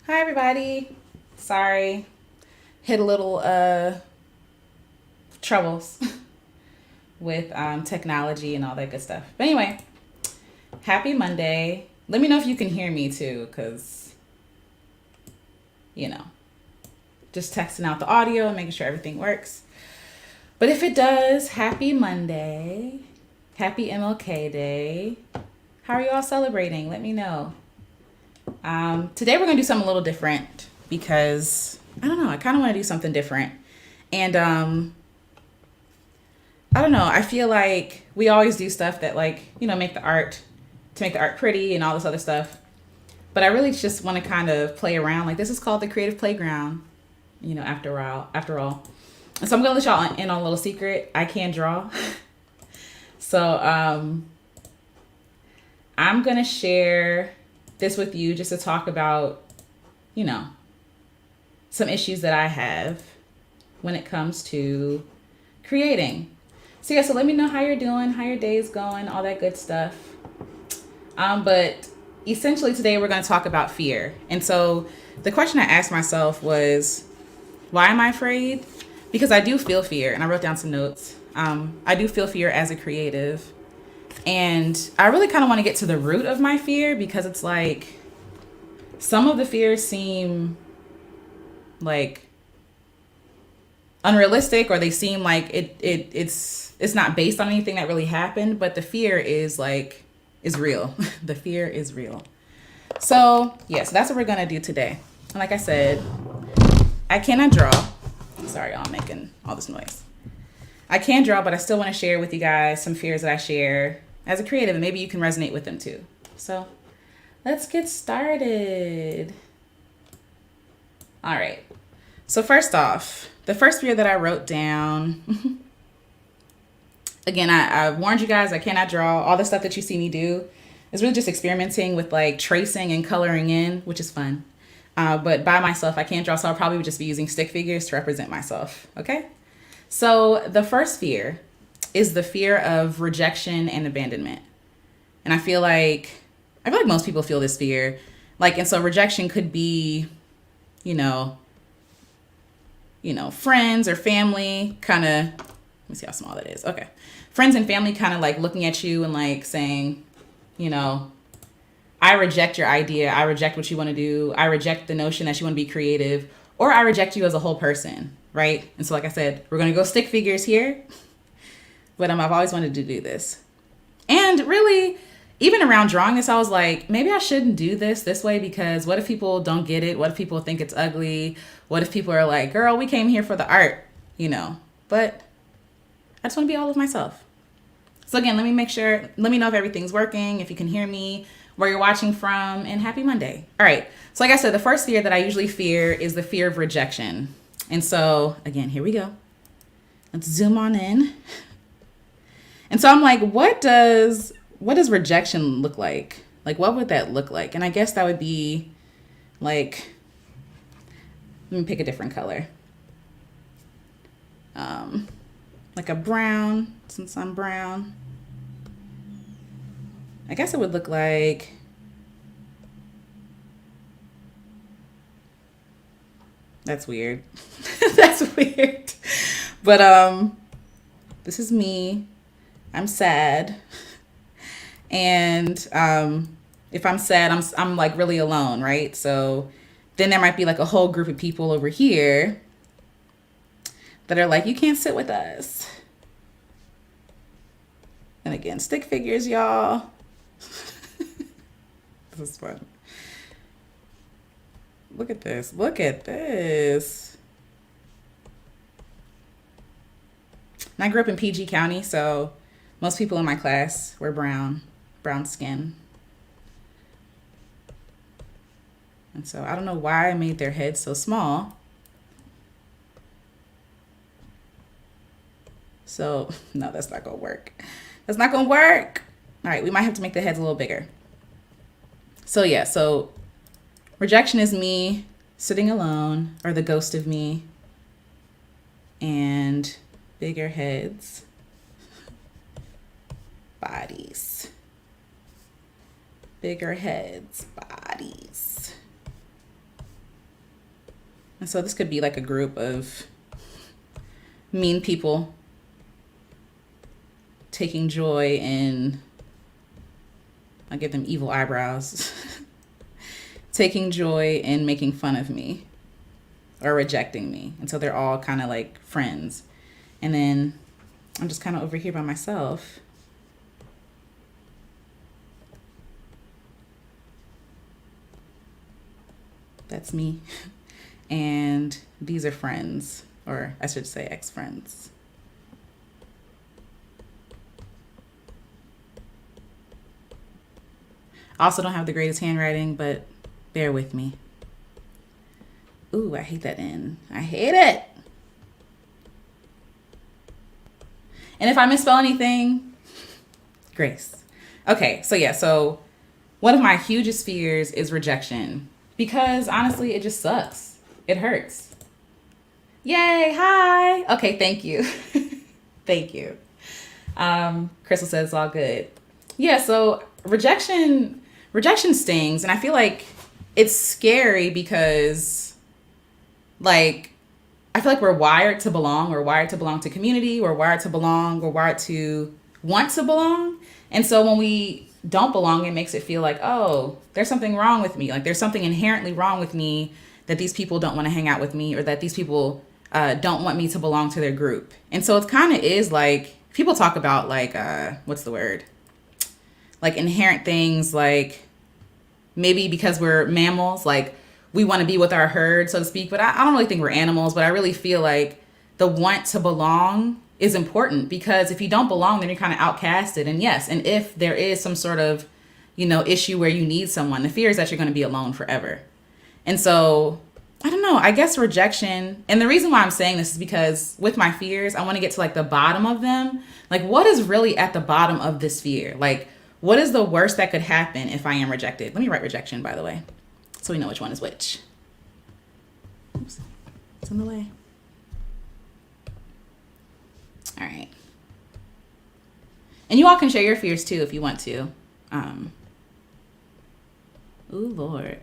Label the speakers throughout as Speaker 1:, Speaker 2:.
Speaker 1: Hi everybody. Sorry. Hit a little troubles with technology and all that good stuff. But anyway, happy Monday. Let me know if you can hear me too, cuz you know, just texting out the audio and making sure everything works. But if it does, happy Monday. Happy MLK Day. How are you all celebrating? Let me know. Today we're gonna do something a little different because I don't know. I kind of want to do something different, and I don't know. I feel like we always do stuff that make the art to make the art pretty and all this other stuff. But I really just want to kind of play around. Like this is called the creative playground. After all, and so I'm gonna let y'all in on a little secret. I can draw, so I'm gonna share this with you just to talk about, you know, some issues that I have when it comes to creating. So yeah, so let me know how you're doing, how your day's going, all that good stuff. But essentially today we're going to talk about fear. And so the question I asked myself was, why am I afraid? Because I do feel fear, and I wrote down some notes. I do feel fear as a creative. And I really kind of want to get to the root of my fear because it's like some of the fears seem like unrealistic, or they seem like it's not based on anything that really happened, but the fear is real. The fear is real. So yeah, so that's what we're gonna do today. And like I said, I cannot draw. Sorry, y'all, I'm making all this noise. I can draw, but I still want to share with you guys some fears that I share as a creative, and maybe you can resonate with them too. So let's get started. All right. So first off, the first fear that I wrote down, again, I warned you guys, I cannot draw. All the stuff that you see me do is really just experimenting with like tracing and coloring in, which is fun. But by myself, I can't draw, so I'll probably just be using stick figures to represent myself, okay? So the first fear is the fear of rejection and abandonment. And I feel like most people feel this fear. And so rejection could be, you know, friends or family kind of, let me see how small that is. Okay. Friends and family kind of like looking at you and like saying, I reject your idea. I reject what you want to do. I reject the notion that you want to be creative, or I reject you as a whole person. Right. And so, like I said, we're going to go stick figures here, but I've always wanted to do this. And really, even around drawing this, I was like, maybe I shouldn't do this way, because what if people don't get it? What if people think it's ugly? What if people are like, girl, we came here for the art, But I just want to be all of myself. So again, let me know if everything's working, if you can hear me, where you're watching from, and happy Monday. All right. So like I said, the first fear that I usually fear is the fear of rejection. And so again, here we go. Let's zoom on in. And so I'm like, what does rejection look like? Like, what would that look like? And I guess that would be like, let me pick a different color. Like a brown, since I'm brown. I guess it would look like, that's weird. That's weird. But this is me. I'm sad. And if I'm sad, I'm like really alone, right? So then there might be like a whole group of people over here that are like, you can't sit with us. And again, stick figures, y'all. This is fun. Look at this. Look at this. And I grew up in PG County, so most people in my class were brown skin. And so I don't know why I made their heads so small. So, no, that's not going to work. That's not going to work. All right, we might have to make the heads a little bigger. So, yeah, so rejection is me sitting alone, or the ghost of me, and bigger heads, bodies. Bigger heads, bodies. And so this could be like a group of mean people taking joy in, I give them evil eyebrows, taking joy in making fun of me or rejecting me. And so they're all kind of like friends. And then I'm just kind of over here by myself. That's me. And these are friends, or I should say ex-friends. I also don't have the greatest handwriting, but bear with me. Ooh, I hate that N. I hate it. And if I misspell anything, grace. Okay, so one of my hugest fears is rejection, because honestly, it just sucks. It hurts. Yay, hi. Okay, thank you. Thank you. Crystal says it's all good. Yeah, so rejection stings, and I feel like it's scary because, like, I feel like we're wired to belong. We're wired to belong to community. We're wired to belong. We're wired to want to belong. And so when we don't belong, it makes it feel like, oh, there's something wrong with me. Like there's something inherently wrong with me, that these people don't want to hang out with me, or that these people don't want me to belong to their group. And so it kind of is like, people talk about like, what's the word? Like inherent things, like maybe because we're mammals, like we want to be with our herd, so to speak. But I don't really think we're animals, but I really feel like the want to belong is important, because if you don't belong, then you're kind of outcasted. And yes, and if there is some sort of, issue where you need someone, the fear is that you're going to be alone forever. And so, I don't know, I guess rejection, and the reason why I'm saying this is because with my fears, I want to get to like the bottom of them. Like, what is really at the bottom of this fear? Like, what is the worst that could happen if I am rejected? Let me write rejection, by the way, so we know which one is which. Oops, it's in the way. All right. And you all can share your fears too if you want to. Ooh, Lord.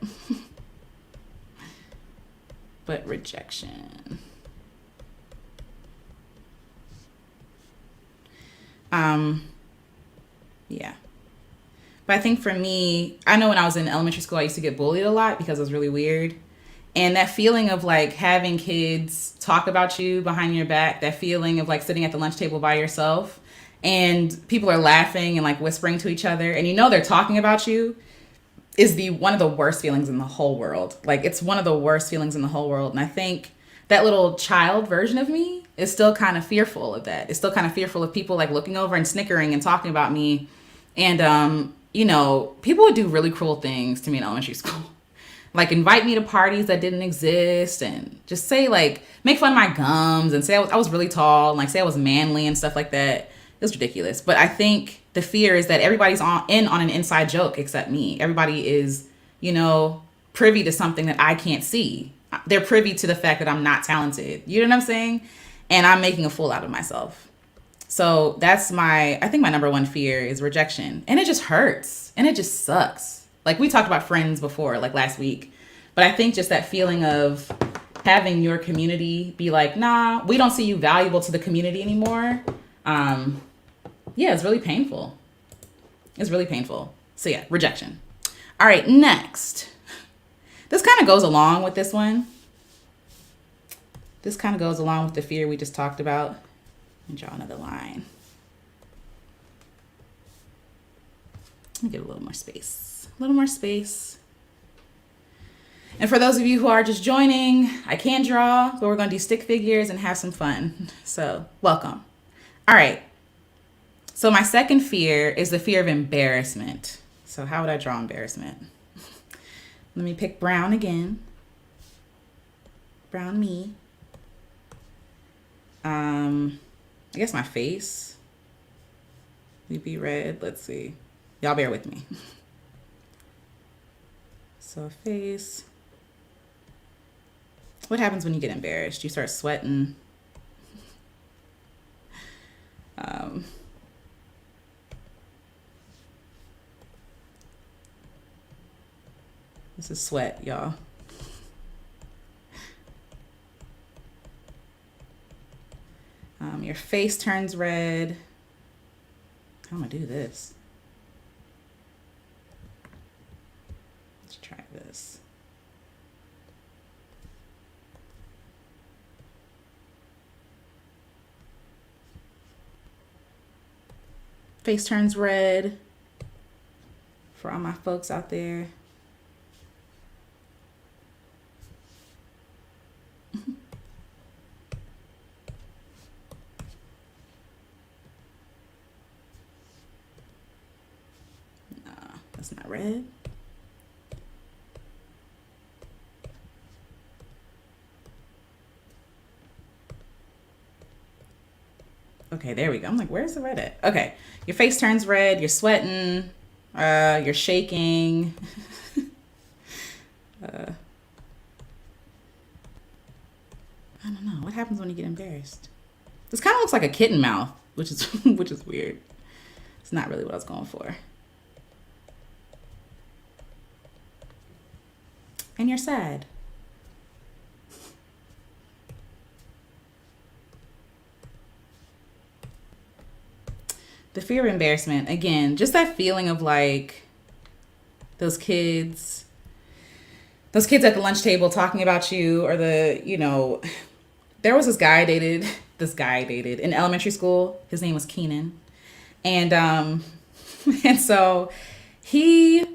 Speaker 1: But rejection. Yeah. But I think for me, I know when I was in elementary school, I used to get bullied a lot because it was really weird. And that feeling of like having kids talk about you behind your back, that feeling of like sitting at the lunch table by yourself and people are laughing and like whispering to each other and they're talking about you, is one of the worst feelings in the whole world. Like, it's one of the worst feelings in the whole world. And I think that little child version of me is still kind of fearful of that. It's still kind of fearful of people like looking over and snickering and talking about me. And, people would do really cruel things to me in elementary school. Like invite me to parties that didn't exist and just say like, make fun of my gums and say I was really tall and like say I was manly and stuff like that. It was ridiculous. But I think the fear is that everybody's on an inside joke except me. Everybody is, privy to something that I can't see. They're privy to the fact that I'm not talented. You know what I'm saying? And I'm making a fool out of myself. So that's I think my number one fear is rejection. And it just hurts. And it just sucks. Like we talked about friends before, like last week. But I think just that feeling of having your community be like, nah, we don't see you valuable to the community anymore. It's really painful. It's really painful. So yeah, rejection. All right, next. This kind of goes along with this one. This kind of goes along with the fear we just talked about. Let me draw another line. Let me get a little more space. A little more space. And for those of you who are just joining, I can draw, but we're going to do stick figures and have some fun. So welcome. All right. So my second fear is the fear of embarrassment. So how would I draw embarrassment? Let me pick brown again. Brown me. I guess my face would be red. Let's see. Y'all bear with me. So face. What happens when you get embarrassed? You start sweating. This is sweat, y'all. Your face turns red. How am I gonna do this? Let's try this. Face turns red for all my folks out there. That's not red. Okay, there we go. I'm like, where's the red at? Okay, your face turns red. You're sweating. You're shaking. I don't know. What happens when you get embarrassed? This kind of looks like a kitten mouth, which is which is weird. It's not really what I was going for. And you're sad. The fear of embarrassment, again, just that feeling of like those kids at the lunch table talking about you, or there was this guy I dated in elementary school. His name was Keenan. And and so he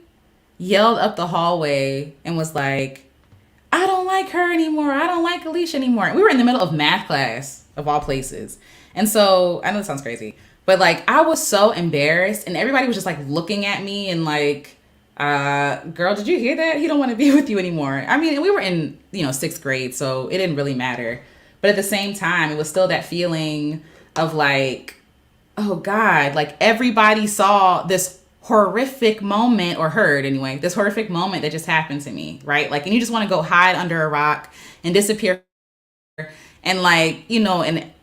Speaker 1: yelled up the hallway and was like, I don't like her anymore. I don't like Alicia anymore. And we were in the middle of math class, of all places. And so I know this sounds crazy, but like I was so embarrassed, and everybody was just like looking at me and like, girl, did you hear that? He don't want to be with you anymore. I mean, we were in, 6th grade, so it didn't really matter. But at the same time, it was still that feeling of like, oh God, like everybody saw this horrific moment, or heard anyway, this horrific moment that just happened to me, right? Like, and you just want to go hide under a rock and disappear. And like, in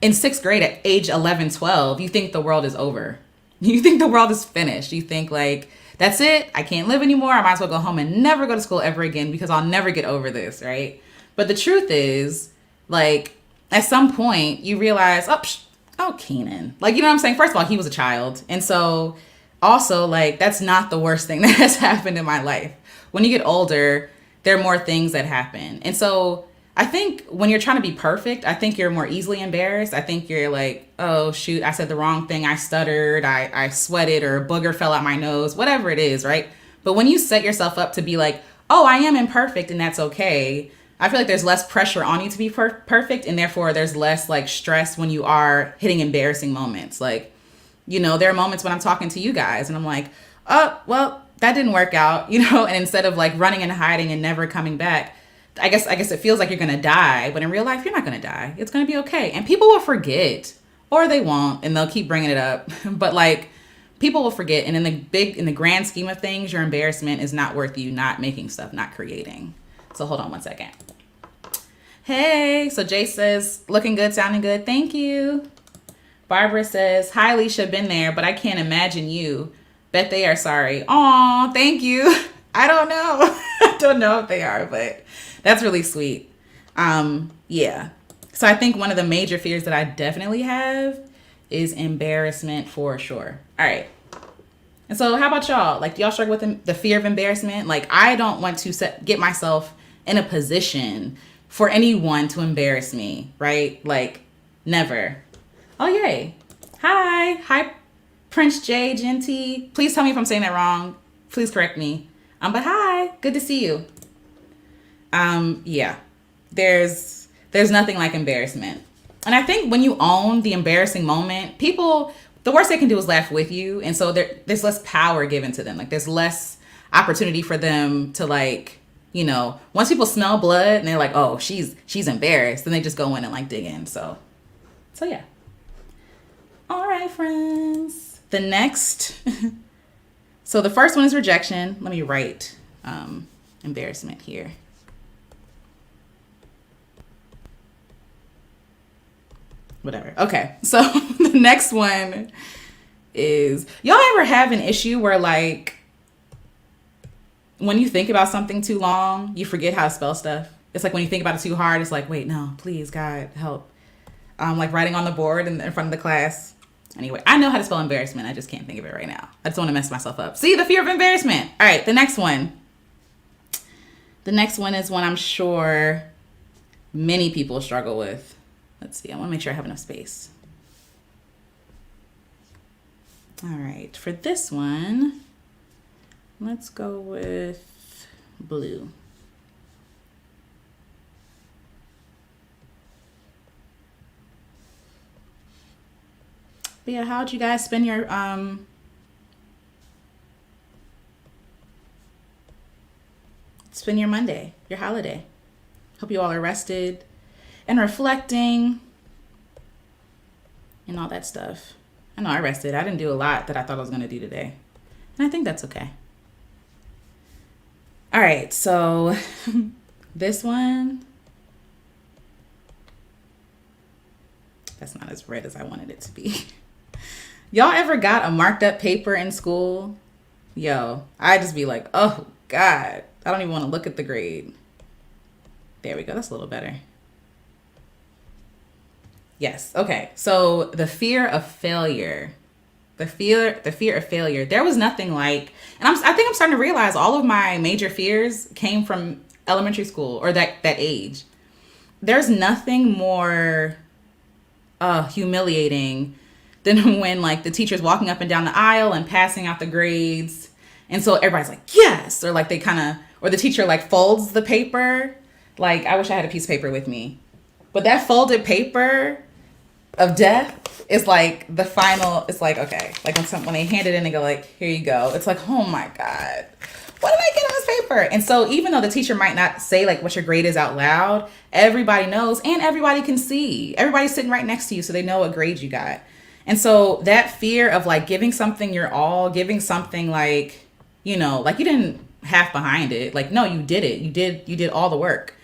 Speaker 1: 6th grade at age 11, 12, you think the world is over. You think the world is finished. You think like, that's it. I can't live anymore. I might as well go home and never go to school ever again, because I'll never get over this, right? But the truth is, like, at some point you realize, oh, Keenan. Like, you know what I'm saying? First of all, he was a child. And so also, like, that's not the worst thing that has happened in my life. When you get older, there are more things that happen. And so I think when you're trying to be perfect, I think you're more easily embarrassed. I think you're like, oh, shoot, I said the wrong thing. I stuttered, I sweated, or a booger fell out my nose, whatever it is, right? But when you set yourself up to be like, oh, I am imperfect and that's okay, I feel like there's less pressure on you to be perfect. And therefore, there's less like stress when you are hitting embarrassing moments. Like, there are moments when I'm talking to you guys and I'm like, oh, well, that didn't work out, and instead of like running and hiding and never coming back, I guess it feels like you're going to die, but in real life, you're not going to die. It's going to be okay. And people will forget, or they won't, and they'll keep bringing it up. But like, people will forget. And in the grand scheme of things, your embarrassment is not worth you not making stuff, not creating. So hold on one second. Hey, so Jay says, looking good, sounding good. Thank you. Barbara says, hi, Alicia, been there, but I can't imagine you. Bet they are sorry. Aw, thank you. I don't know. I don't know if they are, but that's really sweet. Yeah. So I think one of the major fears that I definitely have is embarrassment, for sure. All right. And so how about y'all? Like, do y'all struggle with the fear of embarrassment? Like, I don't want to get myself in a position for anyone to embarrass me, right? Like, never. Oh, yay. Hi, Prince J, Genty. Please tell me if I'm saying that wrong. Please correct me. But hi, good to see you. Yeah, there's nothing like embarrassment. And I think when you own the embarrassing moment, people, the worst they can do is laugh with you. And so there's less power given to them. Like, there's less opportunity for them to like, once people smell blood and they're like, oh, she's embarrassed, then they just go in and like dig in. So yeah. All right, friends. The next, so the first one is rejection. Let me write embarrassment here. Whatever. Okay. So the next one is, y'all ever have an issue where like, when you think about something too long, you forget how to spell stuff? It's like when you think about it too hard, it's like, wait, no, please, God, help. like writing on the board in front of the class. Anyway, I know how to spell embarrassment. I just can't think of it right now. I just want to mess myself up. See, the fear of embarrassment. All right, the next one. The next one is one I'm sure many people struggle with. Let's see. I want to make sure I have enough space. All right. For this one, let's go with blue. But yeah, how'd you guys spend your Monday, your holiday? Hope you all are rested and reflecting and all that stuff. I know I rested. I didn't do a lot that I thought I was going to do today. And I think that's okay. All right, so this one, that's not as red as I wanted it to be. Y'all ever got a marked up paper in school? Yo, I just be like, oh God, I don't even want to look at the grade. There we go. That's a little better. Yes. Okay. So the fear of failure, the fear of failure. There was nothing like, and I think I'm starting to realize all of my major fears came from elementary school or that age. There's nothing more humiliating than when like the teacher's walking up and down the aisle and passing out the grades. And so everybody's like, yes. Or like or the teacher like folds the paper. Like, I wish I had a piece of paper with me. But that folded paper of death is like the final, it's like, okay. Like when they hand it in and go like, here you go. It's like, oh my God, what did I get on this paper? And so even though the teacher might not say like what your grade is out loud, everybody knows and everybody can see. Everybody's sitting right next to you so they know what grade you got. And so that fear of like giving something your all, giving something like, you know, like you didn't half behind it. Like, no, you did it. You did all the work.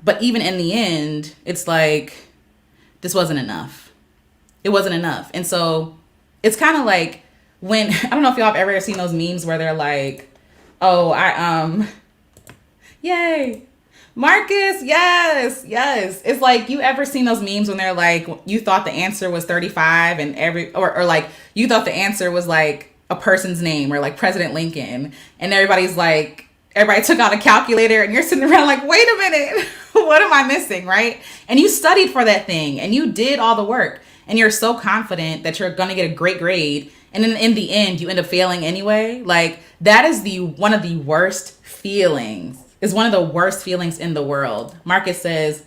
Speaker 1: But even in the end, it's like, this wasn't enough. It wasn't enough. And so it's kind of like when, I don't know if y'all have ever seen those memes where they're like, oh, yay. Marcus, yes. It's like, you ever seen those memes when they're like, you thought the answer was 35 and or like you thought the answer was like a person's name or like President Lincoln, and everybody took out a calculator and you're sitting around like, wait a minute, what am I missing, right? And you studied for that thing and you did all the work and you're so confident that you're going to get a great grade. And then in the end, you end up failing anyway. Like that is one of the worst feelings. Is one of the worst feelings in the world. Marcus says,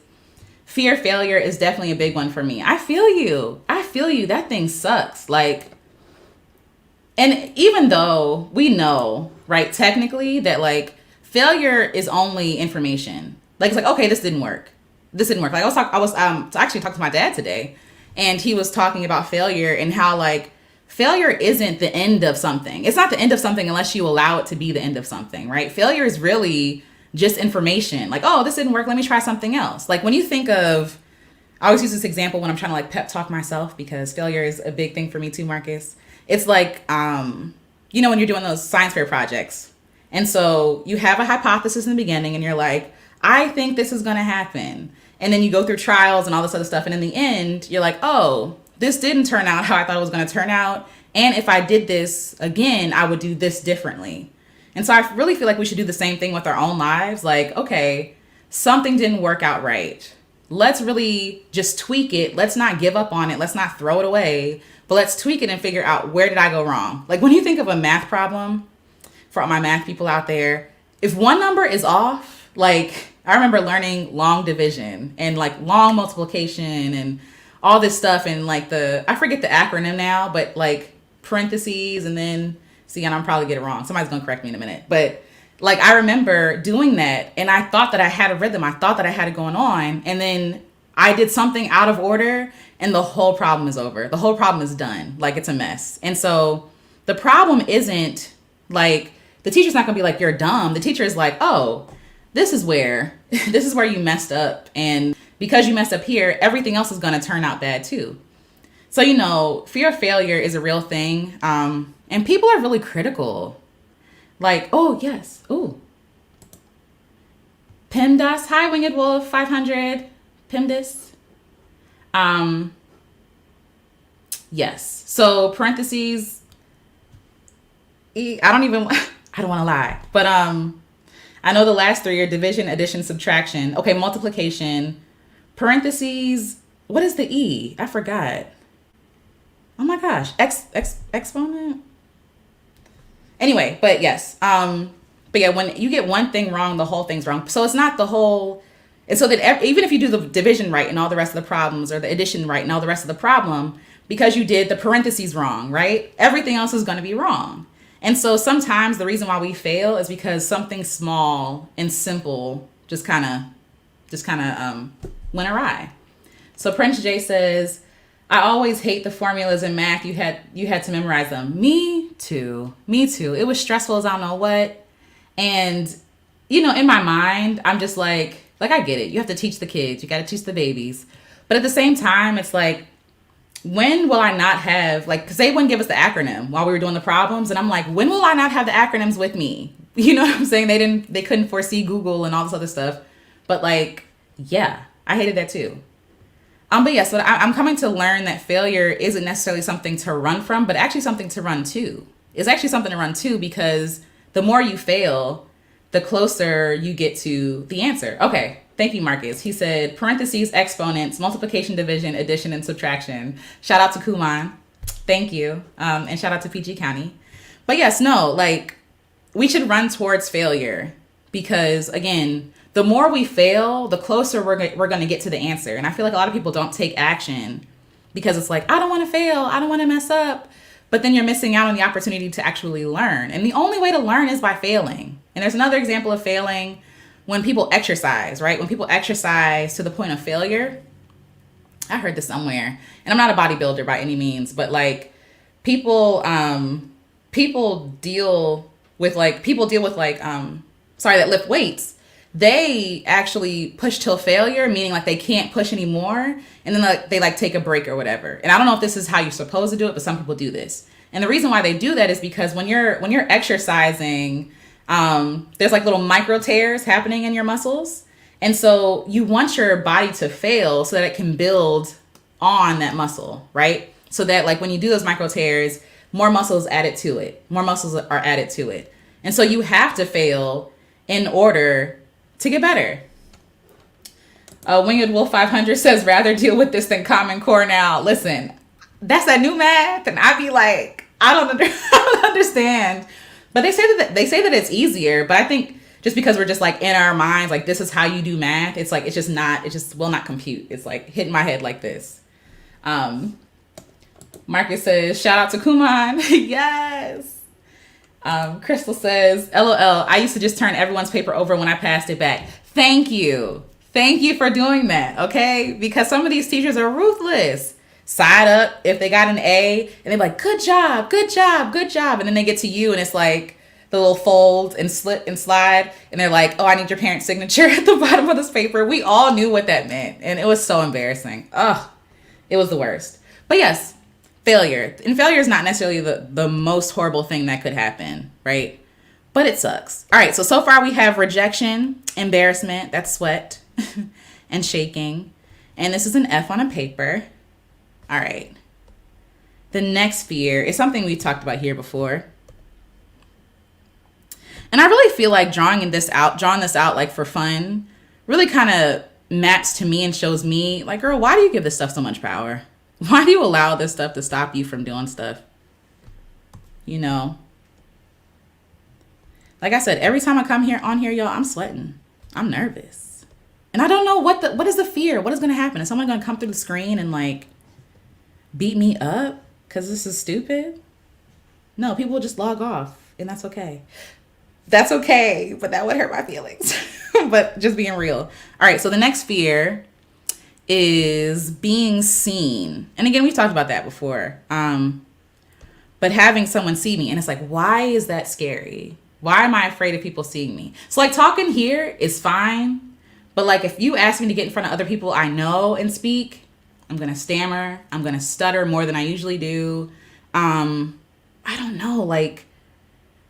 Speaker 1: fear of failure is definitely a big one for me. I feel you. That thing sucks. Like, and even though we know, right, technically that like failure is only information. Like, it's like, okay, this didn't work. Like I was actually talking to my dad today, and he was talking about failure and how like failure isn't the end of something. It's not the end of something unless you allow it to be the end of something, right? Failure is really just information. Like, oh, this didn't work. Let me try something else. Like when you think of, I always use this example when I'm trying to like pep talk myself because failure is a big thing for me too, Marcus. It's like, you know, when you're doing those science fair projects. And so you have a hypothesis in the beginning and you're like, I think this is going to happen. And then you go through trials and all this other stuff. And in the end, you're like, oh, this didn't turn out how I thought it was going to turn out. And if I did this again, I would do this differently. And so I really feel like we should do the same thing with our own lives. Like, okay, something didn't work out right. Let's really just tweak it. Let's not give up on it. Let's not throw it away. But let's tweak it and figure out, where did I go wrong? Like when you think of a math problem, for all my math people out there, if one number is off, like I remember learning long division and like long multiplication and all this stuff. And like I forget the acronym now, but like parentheses and then, see, and I'm probably get it wrong. Somebody's going to correct me in a minute. But like, I remember doing that and I thought that I had a rhythm. I thought that I had it going on. And then I did something out of order and the whole problem is over. The whole problem is done. Like it's a mess. And so the problem isn't like, the teacher's not gonna be like, you're dumb. The teacher is like, oh, this is where you messed up. And because you messed up here, everything else is gonna turn out bad too. So, you know, fear of failure is a real thing. And people are really critical. Like, oh, yes. Ooh. PIMDAS. Hi, Winged Wolf 500. PIMDAS. Yes. So parentheses, I don't want to lie, but I know the last three are division, addition, subtraction. Okay, multiplication, parentheses. What is the E? I forgot. Oh my gosh, exponent. Anyway, but yes. But yeah, when you get one thing wrong, the whole thing's wrong. So it's not the whole. And so that even if you do the division right and all the rest of the problems, or the addition right and all the rest of the problem, because you did the parentheses wrong, right? Everything else is going to be wrong. And so sometimes the reason why we fail is because something small and simple just kind of went awry. So Prince J says, I always hate the formulas in math. You had to memorize them. Me too. It was stressful as I don't know what. And, in my mind, I'm just like I get it. You have to teach the kids. You got to teach the babies. But at the same time, it's like, when will I not have, because they wouldn't give us the acronym while we were doing the problems. And I'm like, when will I not have the acronyms with me? You know what I'm saying? They couldn't foresee Google and all this other stuff. But yeah, I hated that too. But yeah, so I'm coming to learn that failure isn't necessarily something to run from, but actually something to run to. It's actually something to run to, because the more you fail, the closer you get to the answer. Okay. Thank you, Marcus. He said, parentheses, exponents, multiplication, division, addition, and subtraction. Shout out to Kuman. Thank you. And shout out to PG County. But yes, no, we should run towards failure, because, again, the more we fail, the closer we're going to get to the answer. And I feel like a lot of people don't take action because it's like, I don't want to fail. I don't want to mess up. But then you're missing out on the opportunity to actually learn. And the only way to learn is by failing. And there's another example of failing. When people exercise, right? When people exercise to the point of failure, I heard this somewhere, and I'm not a bodybuilder by any means, but people deal with that lift weights. They actually push till failure, meaning they can't push anymore, and then they take a break or whatever. And I don't know if this is how you're supposed to do it, but some people do this. And the reason why they do that is because when you're exercising, there's little micro tears happening in your muscles. And so you want your body to fail so that it can build on that muscle, right? So that when you do those micro tears, more muscles are added to it. And so you have to fail in order to get better. Winged Wolf 500 says, rather deal with this than Common Core now. Listen, that's that new math. And I'd be like, I don't understand. But they say that it's easier, but I think just because we're just in our minds, this is how you do math, it just will not compute. It's hitting my head like this. Marcus says, shout out to Kuman. Yes. Crystal says, LOL, I used to just turn everyone's paper over when I passed it back. Thank you. Thank you for doing that, okay? Because some of these teachers are ruthless. Side up if they got an A, and they're like, good job. And then they get to you, and it's the little fold and slip and slide. And they're like, oh, I need your parent's signature at the bottom of this paper. We all knew what that meant. And it was so embarrassing. Oh, it was the worst. But yes, failure. And failure is not necessarily the most horrible thing that could happen, right? But it sucks. All right, so far we have rejection, embarrassment, that's sweat, and shaking. And this is an F on a paper. All right. The next fear is something we've talked about here before. And I really feel like drawing this out for fun really kind of maps to me and shows me girl, why do you give this stuff so much power? Why do you allow this stuff to stop you from doing stuff? Like I said, every time I come on here, y'all, I'm sweating. I'm nervous. And I don't know what is the fear? What is going to happen? Is someone going to come through the screen and beat me up because this is stupid? No, people will just log off, and that's okay. That's okay, but that would hurt my feelings. But just being real. All right, so the next fear is being seen. And again, we've talked about that before. But having someone see me, and it's why is that scary? Why am I afraid of people seeing me? So talking here is fine, but if you ask me to get in front of other people I know and speak, I'm going to stammer. I'm going to stutter more than I usually do. I don't know.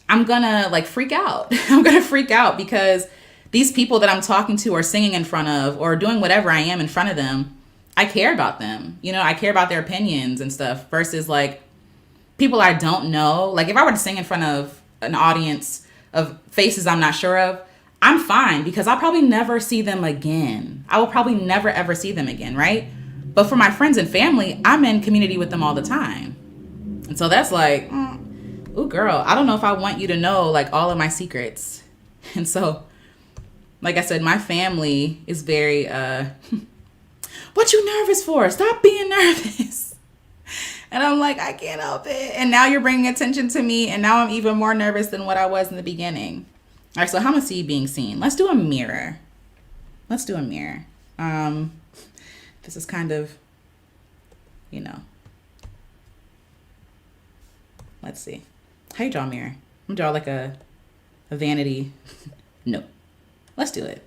Speaker 1: I'm going to freak out. I'm going to freak out because these people that I'm talking to or singing in front of or doing whatever I am in front of them, I care about them. You know, I care about their opinions and stuff versus like people I don't know. Like if I were to sing in front of an audience of faces I'm not sure of, I'm fine because I'll probably never see them again. I will probably never ever see them again, right? But for my friends and family, I'm in community with them all the time. And so that's like, ooh, girl, I don't know if I want you to know like all of my secrets. And so, like I said, my family is very, what you nervous for? Stop being nervous. And I'm like, I can't help it. And now you're bringing attention to me. And now I'm even more nervous than what I was in the beginning. All right, so how am I see being seen? Let's do a mirror. Let's do a mirror. This is kind of, you know. Let's see. How you draw a mirror? I'm gonna draw like a vanity. No. Let's do it.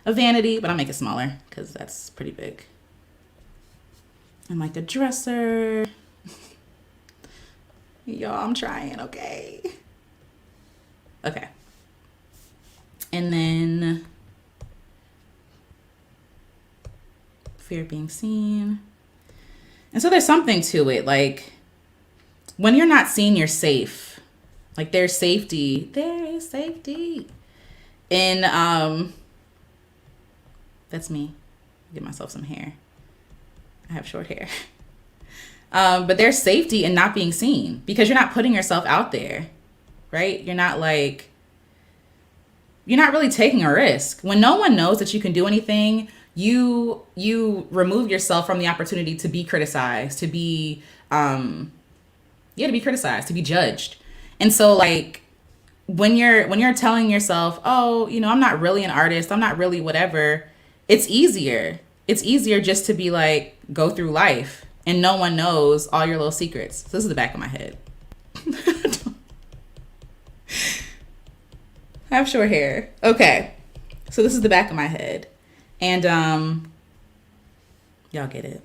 Speaker 1: A vanity, but I'll make it smaller because that's pretty big. And like a dresser. Y'all, I'm trying, okay? Okay. And then fear of being seen. And so there's something to it. Like when you're not seen, you're safe. Like there's safety. There is safety. And that's me. Get myself some hair. I have short hair. But there's safety in not being seen because you're not putting yourself out there, right? You're not really taking a risk. When no one knows that you can do anything, you remove yourself from the opportunity to be criticized, to be criticized, to be judged. And so like when you're telling yourself, oh, you know, I'm not really an artist, I'm not really whatever, it's easier. It's easier just to be like, go through life and no one knows all your little secrets. So this is the back of my head. I have short hair. Okay. So this is the back of my head. And y'all get it.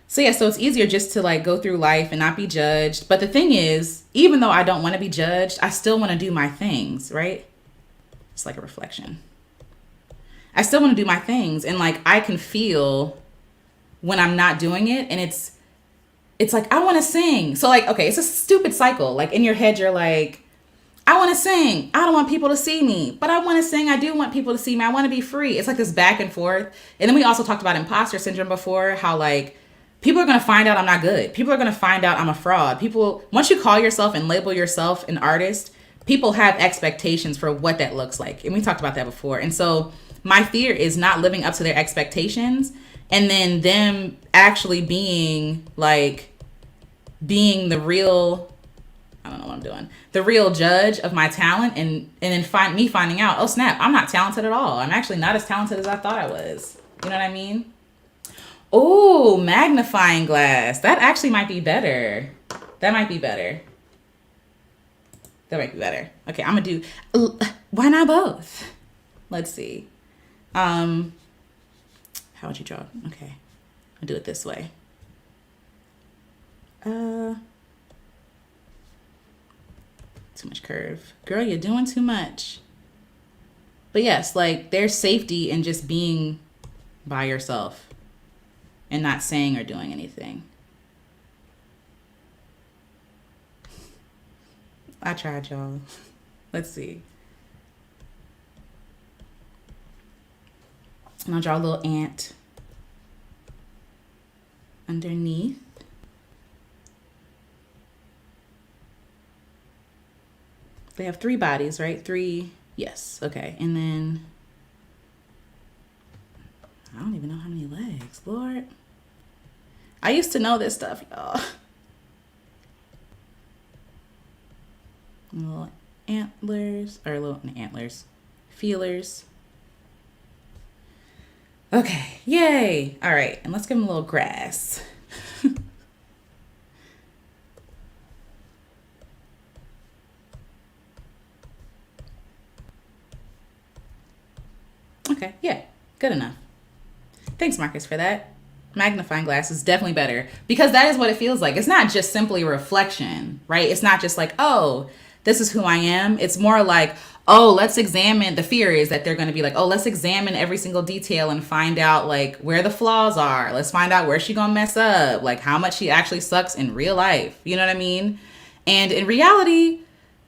Speaker 1: So yeah, so it's easier just to like go through life and not be judged. But the thing is, even though I don't want to be judged, I still want to do my things, right? It's like a reflection. I still want to do my things. And like, I can feel when I'm not doing it. And it's like, I want to sing. So like, okay, it's a stupid cycle. Like in your head, you're like, I want to sing. I don't want people to see me, but I want to sing. I do want people to see me. I want to be free. It's like this back and forth. And then we also talked about imposter syndrome before, how like people are going to find out I'm not good. People are going to find out I'm a fraud. People, once you call yourself and label yourself an artist, people have expectations for what that looks like. And we talked about that before. And so my fear is not living up to their expectations and then them actually being the real, I don't know what I'm doing, the real judge of my talent and then finding out, oh snap, I'm not talented at all. I'm actually not as talented as I thought I was. You know what I mean? Oh, magnifying glass. That actually might be better. That might be better. Okay, I'm gonna do, why not both? Let's see. How would you draw? Okay, I'll do it this way. Too much curve. Girl, you're doing too much. But yes, like there's safety in just being by yourself and not saying or doing anything. I tried, y'all. Let's see. And I'll draw a little ant underneath. They have 3 bodies, right? 3. Yes. Okay. And then I don't even know how many legs. Lord. I used to know this stuff, y'all. Little antlers, or little antlers. Feelers. Okay. Yay. All right. And let's give them a little grass. Okay, yeah, good enough. Thanks, Marcus, for that. Magnifying glass is definitely better because that is what it feels like. It's not just simply a reflection, right? It's not just like, oh, this is who I am. It's more like, oh, let's examine, the fear is that they're going to be like, oh, let's examine every single detail and find out like where the flaws are. Let's find out where she going to mess up, like how much she actually sucks in real life. You know what I mean? And in reality,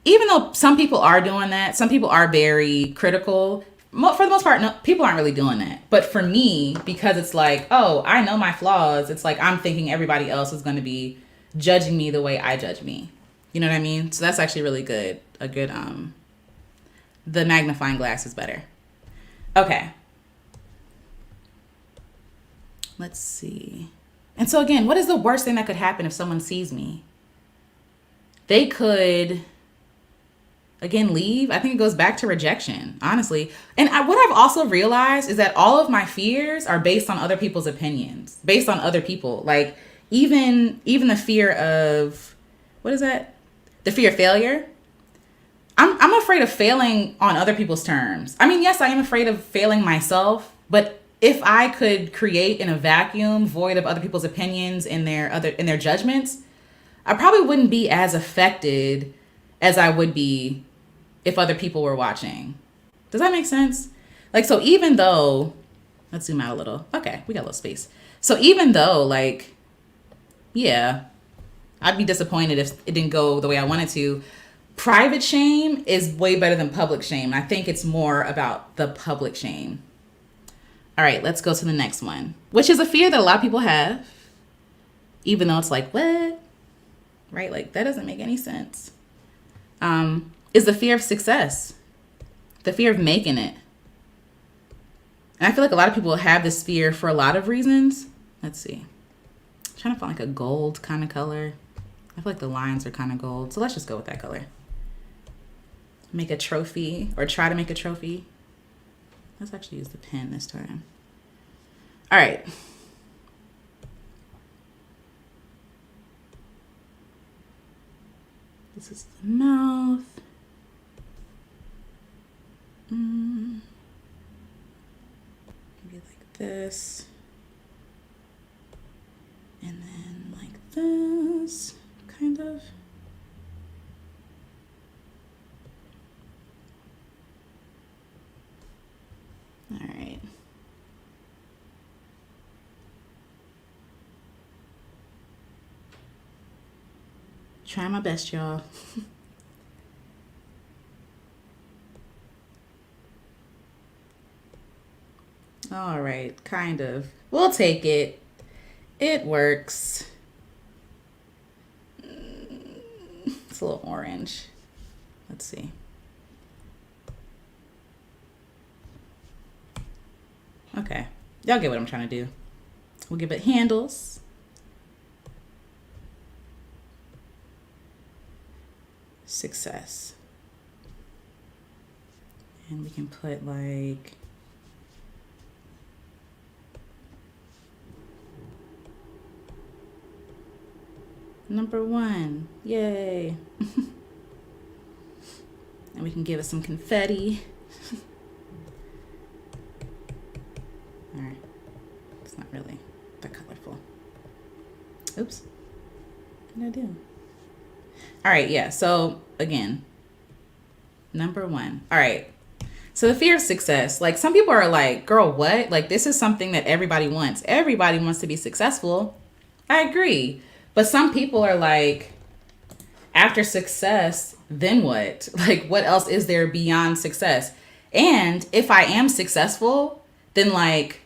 Speaker 1: even though some people are doing that, some people are very critical. For the most part, no, people aren't really doing that. But for me, because it's like, oh, I know my flaws, it's like I'm thinking everybody else is going to be judging me the way I judge me. You know what I mean? So that's actually really good. A good, the magnifying glass is better. Okay. Let's see. And so again, what is the worst thing that could happen if someone sees me? They could, again, leave. I think it goes back to rejection, honestly. And what I've also realized is that all of my fears are based on other people's opinions, based on other people. Like even the fear of, what is that? The fear of failure. I'm afraid of failing on other people's terms. I mean, yes, I am afraid of failing myself, but if I could create in a vacuum, void of other people's opinions and their judgments, I probably wouldn't be as affected as I would be if other people were watching. Does that make sense? Like, so even though, let's zoom out a little. Okay, we got a little space. So even though, like, yeah, I'd be disappointed if it didn't go the way I wanted to, private shame is way better than public shame. I think it's more about the public shame. All right, let's go to the next one, which is a fear that a lot of people have, even though it's like, what? Right? Like, that doesn't make any sense. Is the fear of success, the fear of making it. And I feel like a lot of people have this fear for a lot of reasons. Let's see. I'm trying to find like a gold kind of color. I feel like the lines are kind of gold. So let's just go with that color. Make a trophy, or try to make a trophy. Let's actually use the pen this time. All right. This is the mouth. Maybe like this. And then like this, kind of. All right. Try my best, y'all. All right, kind of. We'll take it. It works. It's a little orange. Let's see. Okay, y'all get what I'm trying to do. We'll give it handles. Success. And we can put like, number 1, yay. And we can give it some confetti. All right, it's not really that colorful. Oops, what did I do? All right, yeah, so again, number 1. All right, so the fear of success. Like, some people are like, girl, what? Like, this is something that everybody wants. Everybody wants to be successful. I agree. But some people are like, after success, then what? Like, what else is there beyond success? And if I am successful, then like,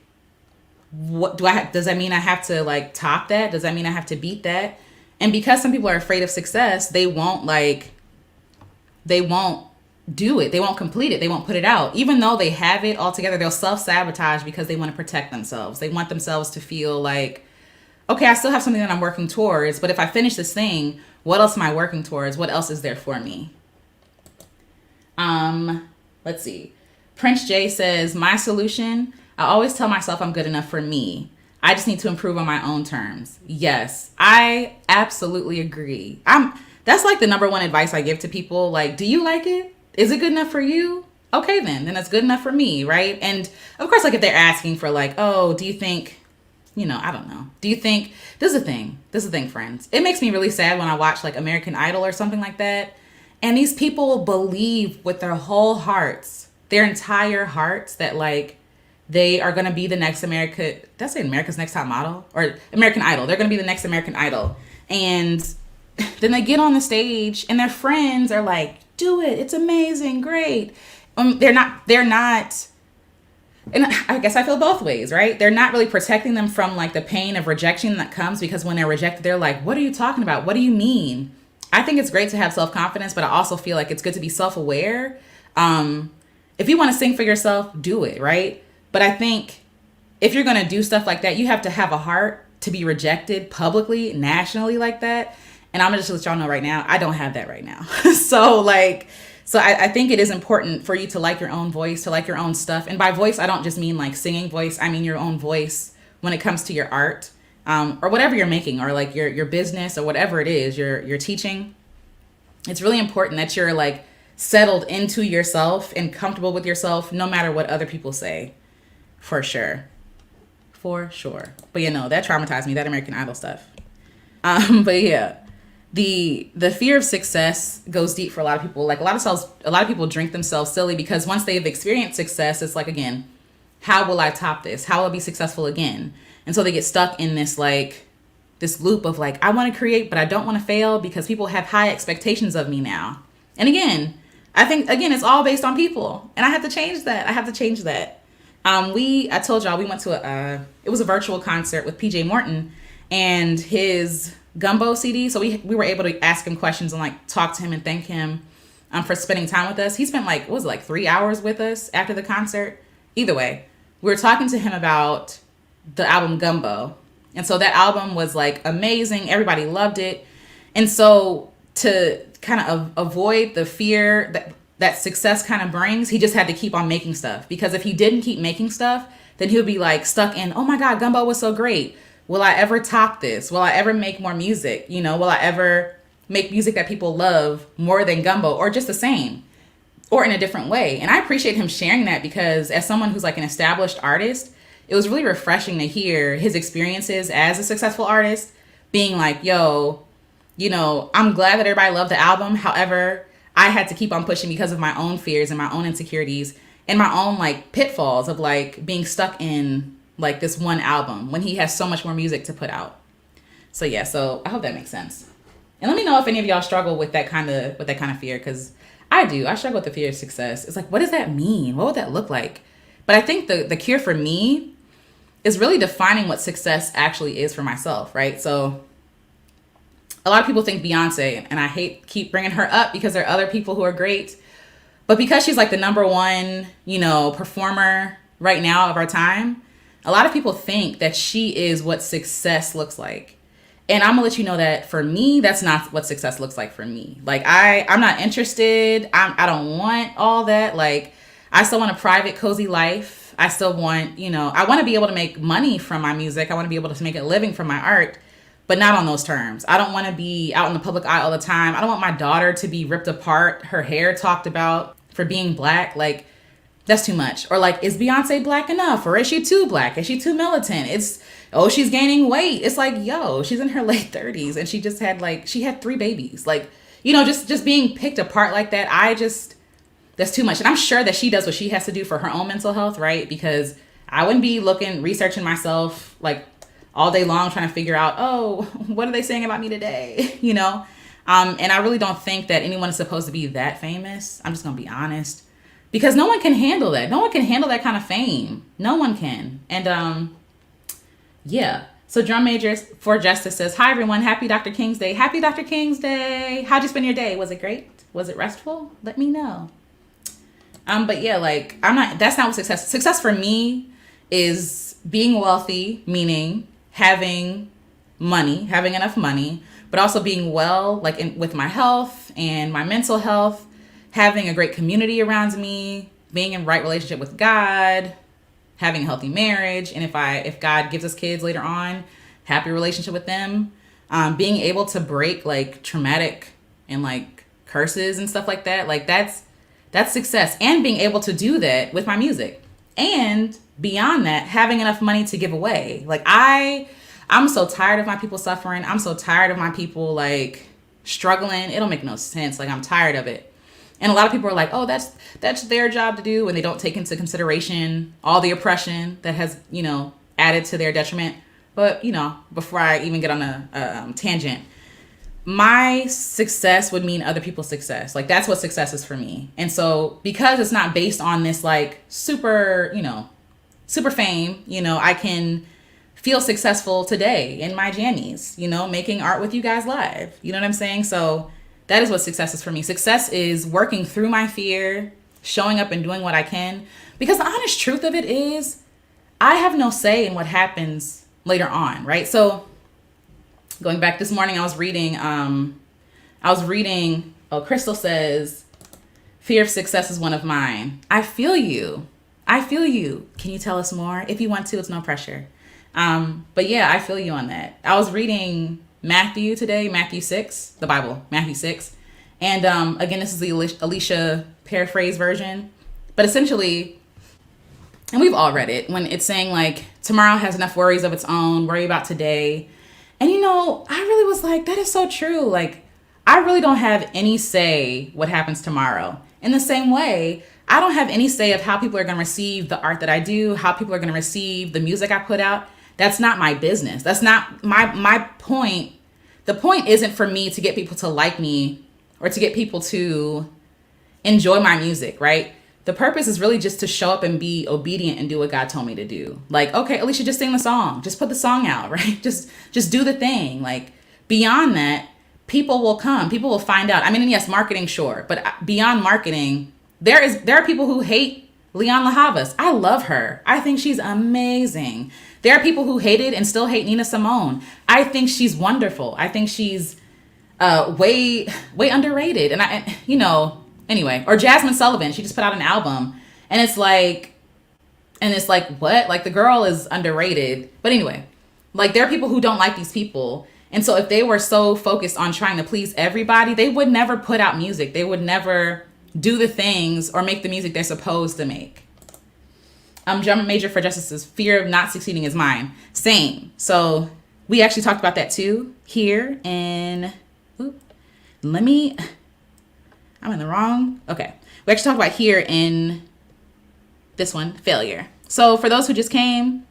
Speaker 1: what do does that mean I have to like top that? Does that mean I have to beat that? And because some people are afraid of success, they won't do it. They won't complete it. They won't put it out. Even though they have it all together, they'll self-sabotage because they want to protect themselves. They want themselves to feel like, okay, I still have something that I'm working towards, but if I finish this thing, what else am I working towards? What else is there for me? Let's see. Prince J says, my solution, I always tell myself I'm good enough for me. I just need to improve on my own terms. Yes, I absolutely agree. That's like the number 1 advice I give to people. Like, do you like it? Is it good enough for you? Okay, then it's good enough for me, right? And of course, like if they're asking for like, oh, do you think, I don't know. Do you think, this is the thing, friends. It makes me really sad when I watch like American Idol or something like that. And these people believe with their whole hearts, their entire hearts, that like they are going to be the next that's America's Next Top Model or American Idol. They're going to be the next American Idol. And then they get on the stage and their friends are like, do it. It's amazing. Great. They're not, and I guess I feel both ways, right? They're not really protecting them from like the pain of rejection that comes, because when they're rejected, they're like, what are you talking about? What do you mean? I think it's great to have self-confidence, but I also feel like it's good to be self-aware. If you want to sing for yourself, do it, right? But I think if you're going to do stuff like that, you have to have a heart to be rejected publicly, nationally like that. And I'm going to just let y'all know right now, I don't have that right now. So I think it is important for you to like your own voice, to like your own stuff. And by voice, I don't just mean like singing voice. I mean your own voice when it comes to your art, or whatever you're making, or like your business, or whatever it is you're teaching. It's really important that you're like settled into yourself and comfortable with yourself, no matter what other people say. For sure. But that traumatized me, that American Idol stuff. But yeah. The fear of success goes deep for a lot of people. Like a lot of people drink themselves silly, because once they've experienced success, it's like, again, how will I top this? How will I be successful again? And so they get stuck in this loop of like, I want to create, but I don't want to fail because people have high expectations of me now. And again, I think it's all based on people, and I have to change that. I told y'all we went to it was a virtual concert with PJ Morton and his Gumbo CD. So we were able to ask him questions and like talk to him and thank him for spending time with us. He spent 3 hours with us after the concert. Either way, we were talking to him about the album Gumbo. And so that album was like amazing. Everybody loved it. And so to kind of avoid the fear that success kind of brings, he just had to keep on making stuff. Because if he didn't keep making stuff, then he would be like stuck in, oh my God, Gumbo was so great. Will I ever top this? Will I ever make more music? Will I ever make music that people love more than Gumbo, or just the same, or in a different way? And I appreciate him sharing that, because as someone who's like an established artist, it was really refreshing to hear his experiences as a successful artist, being like, yo, I'm glad that everybody loved the album. However, I had to keep on pushing because of my own fears and my own insecurities and my own like pitfalls of like being stuck in like this one album when he has so much more music to put out. So yeah, so I hope that makes sense. And let me know if any of y'all struggle with that kind of fear, because I do. I struggle with the fear of success. It's like, what does that mean? What would that look like? But I think the cure for me is really defining what success actually is for myself, right? So a lot of people think Beyonce, and I keep bringing her up because there are other people who are great, but because she's like the number one, performer right now of our time, a lot of people think that she is what success looks like. And I'm gonna let you know that for me, that's not what success looks like for me. Like I'm not interested. I don't want all that. Like I still want a private, cozy life. I still want, I want to be able to make money from my music. I want to be able to make a living from my art, but not on those terms. I don't want to be out in the public eye all the time. I don't want my daughter to be ripped apart, her hair talked about for being black. Like that's too much. Or like, is Beyonce black enough? Or is she too black? Is she too militant? She's gaining weight. It's like, yo, she's in her late 30s and she just had she had 3 babies. Like, just being picked apart like that. That's too much. And I'm sure that she does what she has to do for her own mental health, right? Because I wouldn't be researching myself like all day long trying to figure out, oh, what are they saying about me today? And I really don't think that anyone is supposed to be that famous. I'm just going to be honest. Because no one can handle that. No one can handle that kind of fame. No one can. And yeah. So Drum Major for Justice says, hi everyone, happy Dr. King's Day. Happy Dr. King's Day. How'd you spend your day? Was it great? Was it restful? Let me know. But yeah, that's not what success for me is being wealthy, meaning having enough money, but also being well, with my health and my mental health, having a great community around me, being in right relationship with God, having a healthy marriage. And if God gives us kids later on, happy relationship with them, being able to break traumatic and curses and stuff like that. That's success. And being able to do that with my music. And beyond that, having enough money to give away. I'm so tired of my people suffering. I'm so tired of my people struggling. It don't make no sense. Like, I'm tired of it. And a lot of people are like, oh, that's their job to do, and they don't take into consideration all the oppression that has, added to their detriment. But, before I even get on a tangent, my success would mean other people's success. Like, that's what success is for me. And so because it's not based on this like super fame, I can feel successful today in my jammies, making art with you guys live. You know what I'm saying? So that is what success is for me. Success is working through my fear, showing up and doing what I can. Because the honest truth of it is, I have no say in what happens later on, right? So going back this morning, I was reading, Crystal says, fear of success is one of mine. I feel you. Can you tell us more? If you want to, it's no pressure. But yeah, I feel you on that. I was reading Matthew today, Matthew 6, the Bible, Matthew 6. And again, this is the Alicia paraphrase version. But essentially, and we've all read it, when it's saying like, tomorrow has enough worries of its own, worry about today. And I really was like, that is so true. Like, I really don't have any say what happens tomorrow. In the same way, I don't have any say of how people are going to receive the art that I do, how people are going to receive the music I put out. That's not my business. That's not my point. The point isn't for me to get people to like me or to get people to enjoy my music, right? The purpose is really just to show up and be obedient and do what God told me to do. Like, okay, Alicia, just sing the song. Just put the song out, right? Just do the thing. Like, beyond that, people will come. People will find out. I mean, yes, marketing, sure. But beyond marketing, there are people who hate Leon LaHavas. I love her. I think she's amazing. There are people who hated and still hate Nina Simone. I think she's wonderful. I think she's way underrated. Anyway, or Jasmine Sullivan, she just put out an album, and it's like, what? Like, the girl is underrated. But anyway, like, there are people who don't like these people. And so if they were so focused on trying to please everybody, they would never put out music. They would never do the things or make the music they're supposed to make. Drum major for Justice's fear of not succeeding is mine. Same. So we actually talked about that too here in, I'm in the wrong. Okay. We actually talked about here in this one, failure. So for those who just came,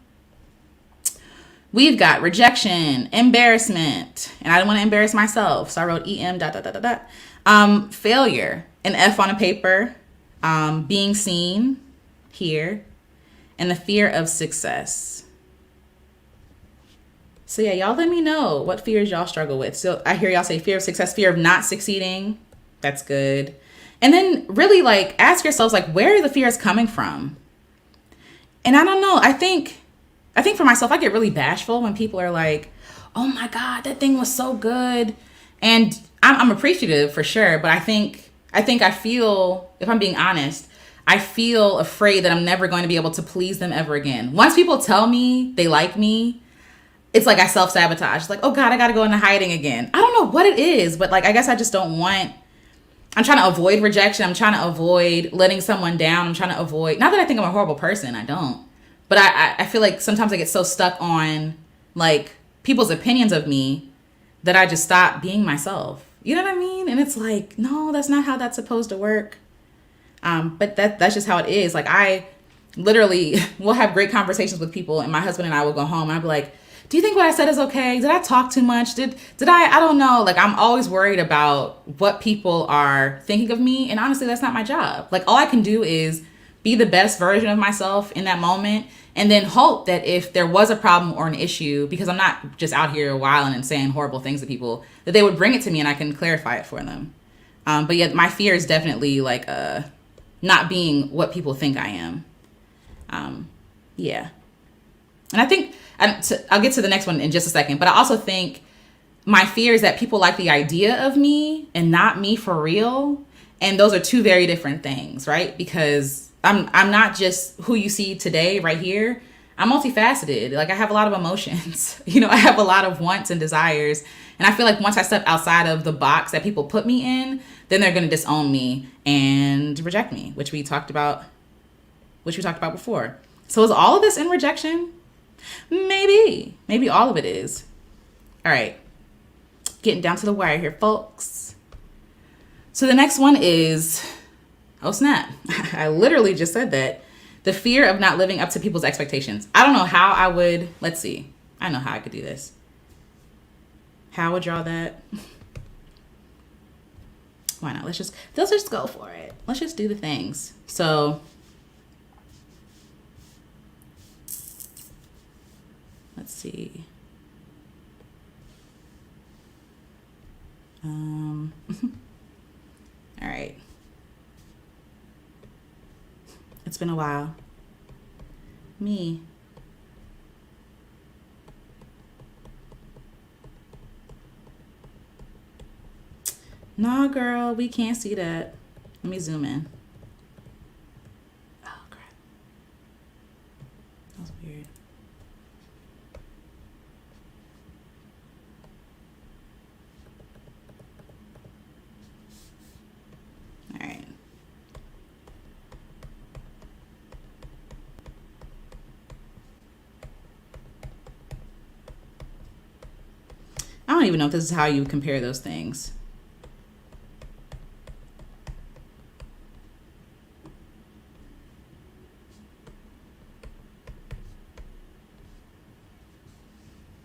Speaker 1: we've got rejection, embarrassment, and I didn't want to embarrass myself. So I wrote failure, an F on a paper, being seen here, and the fear of success. So yeah, y'all let me know what fears y'all struggle with. So I hear y'all say fear of success, fear of not succeeding. That's good. And then really like ask yourselves like, where are the fears coming from? And I don't know. I think for myself, I get really bashful when people are like, oh my God, that thing was so good. And I'm appreciative for sure. But I think I feel, if I'm being honest, I feel afraid that I'm never going to be able to please them ever again. Once people tell me they like me, it's like I self-sabotage. It's like, oh God, I got to go into hiding again. I don't know what it is, but like, I guess I just don't want, I'm trying to avoid rejection. I'm trying to avoid letting someone down. I'm trying to avoid, not that I think I'm a horrible person. I don't. But I feel like sometimes I get so stuck on like people's opinions of me that I just stop being myself. You know what I mean? And it's like, no, that's not how that's supposed to work. But that's just how it is. Like I literally will have great conversations with people, and my husband and I will go home and I'll be like, do you think what I said is okay? Did I talk too much? Did I don't know. Like I'm always worried about what people are thinking of me. And honestly, that's not my job. Like all I can do is be the best version of myself in that moment. And then hope that if there was a problem or an issue, because I'm not just out here wilding and saying horrible things to people, that they would bring it to me and I can clarify it for them. But yet my fear is definitely like not being what people think I am. Yeah. And I think, I'll get to the next one in just a second, but I also think my fear is that people like the idea of me and not me for real. And those are two very different things, right? Because I'm not just who you see today right here. I'm multifaceted. Like I have a lot of emotions, I have a lot of wants and desires. And I feel like once I step outside of the box that people put me in, then they're going to disown me and reject me, which we talked about before. So is all of this in rejection? Maybe all of it is. All right. Getting down to the wire here, folks. So the next one is, oh snap, I literally just said that. The fear of not living up to people's expectations. I don't know how I would, let's see. I know how I could do this. How I would draw that. Why not? Let's just go for it. Let's just do the things. So let's see. All right. It's been a while. Me. Nah, girl, we can't see that. Let me zoom in. Oh, crap. That was weird. All right. I don't even know if this is how you compare those things.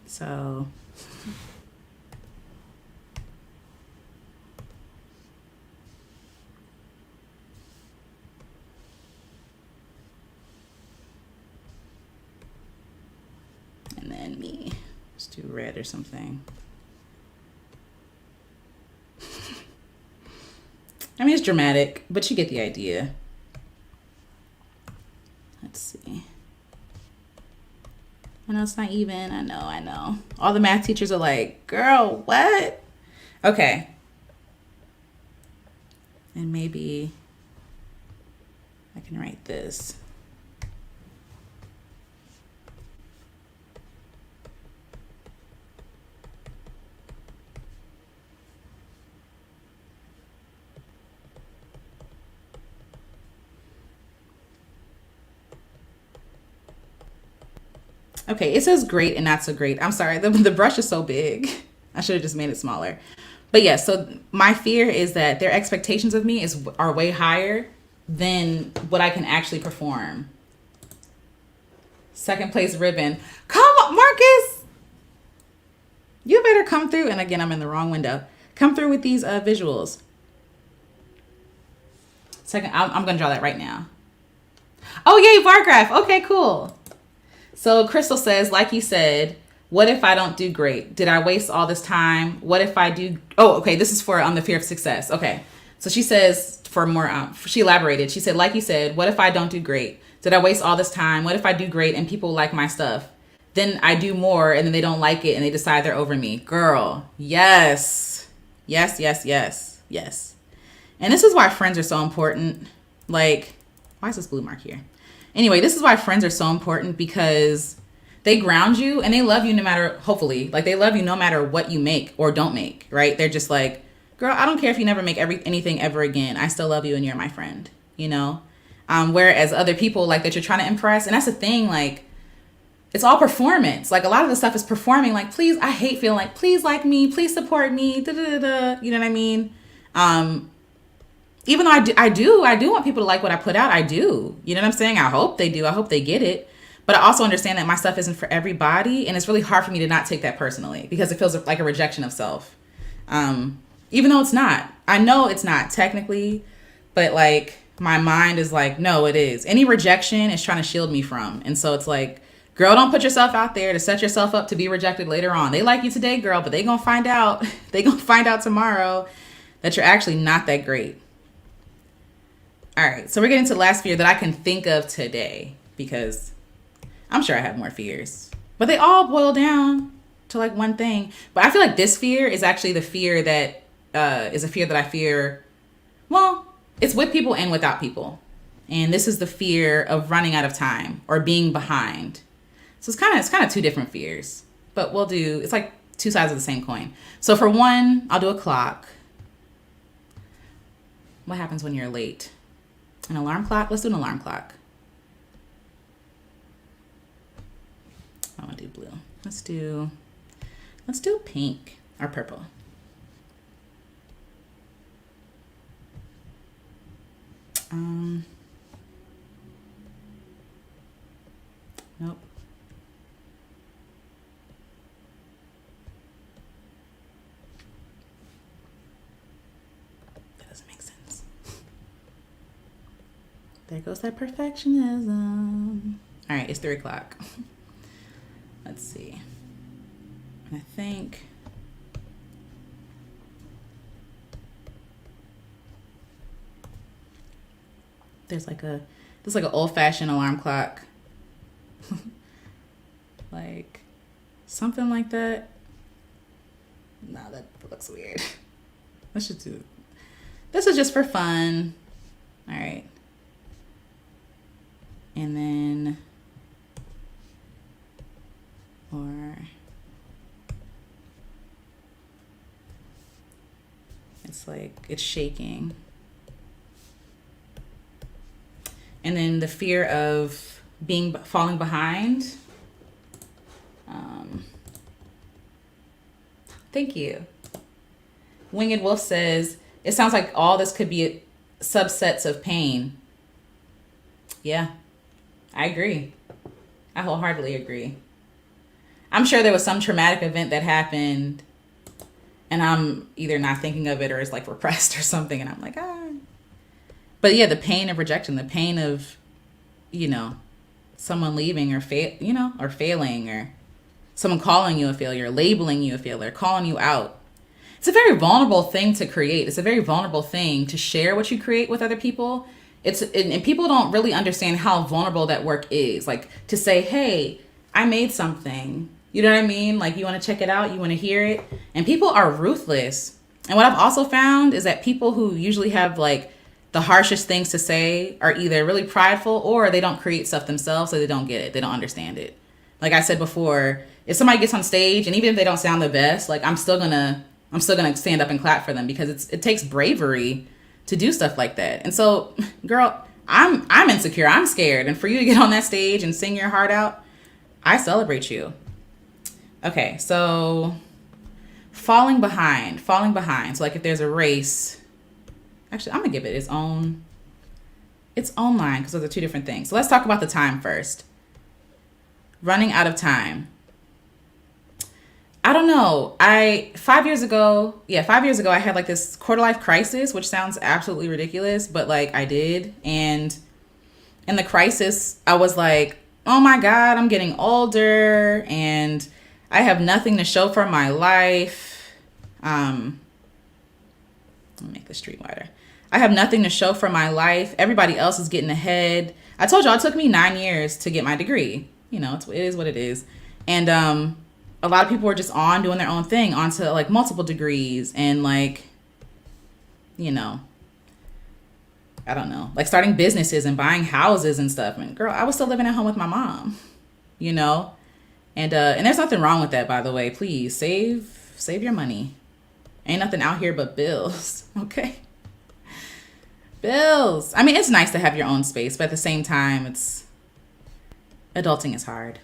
Speaker 1: So and then me. Let's do red or something. I mean, it's dramatic, but you get the idea. Let's see. I know it's not even. I know. All the math teachers are like, girl, what? Okay. And maybe I can write this. Okay, it says great and not so great. I'm sorry, the brush is so big. I should have just made it smaller. But yeah, so my fear is that their expectations of me are way higher than what I can actually perform. Second place ribbon. Come on, Marcus! You better come through. And again, I'm in the wrong window. Come through with these visuals. Second, I'm going to draw that right now. Oh, yay, bar graph. Okay, cool. So Crystal says, like you said, what if I don't do great? Did I waste all this time? What if I do? Oh, okay. This is for the fear of success. Okay. So she says for more, she elaborated. She said, like you said, what if I don't do great? Did I waste all this time? What if I do great and people like my stuff? Then I do more and then they don't like it and they decide they're over me. Girl, yes. Yes, yes, yes, yes. And this is why friends are so important. Like, why is this blue mark here? Anyway, this is why friends are so important, because they ground you and they love you no matter, hopefully, like they love you no matter what you make or don't make, right? They're just like, girl, I don't care if you never make anything ever again. I still love you and you're my friend, you know? Whereas other people like that you're trying to impress, and that's the thing, like, it's all performance. Like a lot of the stuff is performing. Like, please, I hate feeling like, please like me, please support me, da da da. You know what I mean? Even though I do want people to like what I put out. I do. You know what I'm saying? I hope they do. I hope they get it. But I also understand that my stuff isn't for everybody. And it's really hard for me to not take that personally, because it feels like a rejection of self. Even though it's not. I know it's not technically, but like my mind is like, no, it is. Any rejection is trying to shield me from. And so it's like, girl, don't put yourself out there to set yourself up to be rejected later on. They like you today, girl, but they gonna find out. They gonna find out tomorrow that you're actually not that great. All right, so we're getting to the last fear that I can think of today, because I'm sure I have more fears, but they all boil down to like one thing. But I feel like this fear is actually the fear that is a fear that I fear. Well, it's with people and without people. And this is the fear of running out of time or being behind. So it's kind of two different fears, but it's like two sides of the same coin. So for one, I'll do a clock. What happens when you're late? An alarm clock? Let's do an alarm clock. I want to do blue. Let's do pink or purple. Nope. That doesn't make sense. There goes that perfectionism. All right, it's 3 o'clock. Let's see. I think there's like an old-fashioned alarm clock. Like something like that. No, that looks weird. Let's just do it. This is just for fun. All right. And then, or it's like, it's shaking. And then the fear of falling behind. Thank you. Winged Wolf says, it sounds like all this could be subsets of pain. Yeah, I agree. I wholeheartedly agree. I'm sure there was some traumatic event that happened and I'm either not thinking of it or it's like repressed or something. And I'm like, ah. But yeah, the pain of rejection, the pain of, someone leaving or failing, or someone calling you a failure, labeling you a failure, calling you out. It's a very vulnerable thing to create. It's a very vulnerable thing to share what you create with other people. And people don't really understand how vulnerable that work is. Like to say, hey, I made something. You know what I mean? Like you want to check it out, you want to hear it. And people are ruthless. And what I've also found is that people who usually have like the harshest things to say are either really prideful or they don't create stuff themselves, so they don't get it. They don't understand it. Like I said before, if somebody gets on stage and even if they don't sound the best, like I'm still gonna stand up and clap for them because it takes bravery to do stuff like that. And so, girl, I'm insecure. I'm scared. And for you to get on that stage and sing your heart out, I celebrate you. Okay, so falling behind. So like if there's a race, actually I'm gonna give it its own line because those are 2 different things. So let's talk about the time first. Running out of time. I don't know. 5 years ago, I had like this quarter life crisis, which sounds absolutely ridiculous, but like I did. And in the crisis, I was like, oh my God, I'm getting older and I have nothing to show for my life. Let me make the street wider. I have nothing to show for my life. Everybody else is getting ahead. I told y'all it took me 9 years to get my degree. It is what it is. And a lot of people are just on doing their own thing, onto like multiple degrees and like, I don't know, like starting businesses and buying houses and stuff. And girl, I was still living at home with my mom, and there's nothing wrong with that, by the way. Please save your money. Ain't nothing out here but bills. Okay. Bills. I mean, it's nice to have your own space, but at the same time, adulting is hard.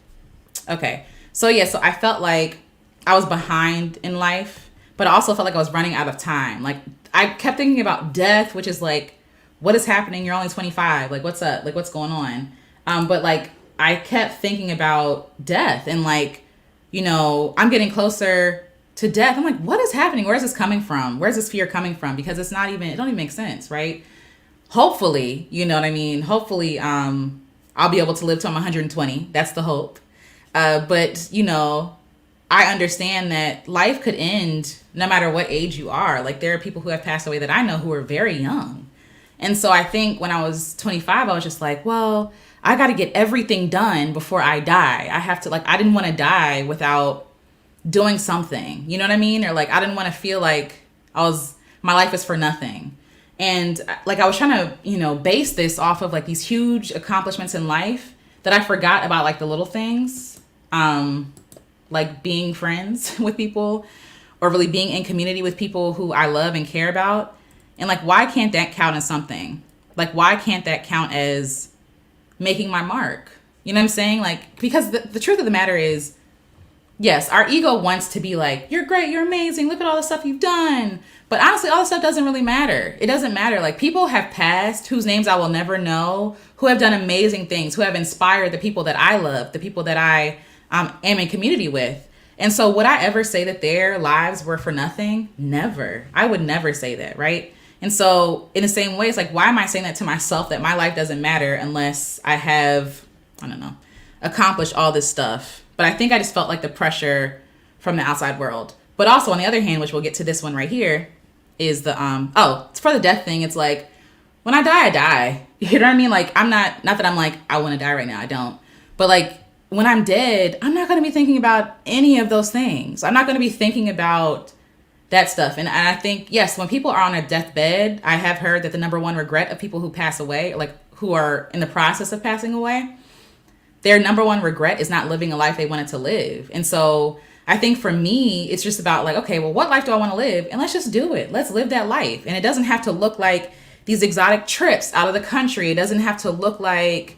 Speaker 1: Okay. So I felt like I was behind in life, but I also felt like I was running out of time. Like I kept thinking about death, which is like, what is happening? You're only 25. Like, what's up? Like, what's going on? But like, I kept thinking about death and like, I'm getting closer to death. I'm like, what is happening? Where is this coming from? Where's this fear coming from? Because it don't even make sense, right? Hopefully, you know what I mean? Hopefully, I'll be able to live till I'm 120. That's the hope. But I understand that life could end no matter what age you are. Like there are people who have passed away that I know who are very young. And so I think when I was 25, I was just like, well, I got to get everything done before I die. I have to I didn't want to die without doing something, you know what I mean? Or like, I didn't want to feel like my life is for nothing. And like, I was trying to, base this off of like these huge accomplishments in life that I forgot about like the little things, like being friends with people or really being in community with people who I love and care about. And like, why can't that count as something? Like, why can't that count as making my mark? You know what I'm saying? Like, because the truth of the matter is yes, our ego wants to be like, you're great, you're amazing, look at all the stuff you've done. But honestly, all this stuff doesn't really matter. It doesn't matter. Like, people have passed whose names I will never know, who have done amazing things, who have inspired the people that I love, the people that I am in community with. And so would I ever say that their lives were for nothing? Never. I would never say that, right? And so in the same way, it's like, why am I saying that to myself, that my life doesn't matter unless I have, I don't know, accomplished all this stuff? But I think I just felt like the pressure from the outside world. But also on the other hand, which we'll get to this one right here, is the, it's for the death thing. It's like, when I die, I die. You know what I mean? Like, I'm not that I'm like, I want to die right now. I don't. But like, when I'm dead, I'm not going to be thinking about any of those things. I'm not going to be thinking about that stuff. And I think, yes, when people are on a deathbed, I have heard that the number one regret of people who pass away, like who are in the process of passing away, their number one regret is not living a life they wanted to live. And so I think for me, it's just about like, okay, well, what life do I want to live? And let's just do it. Let's live that life. And it doesn't have to look like these exotic trips out of the country. It doesn't have to look like,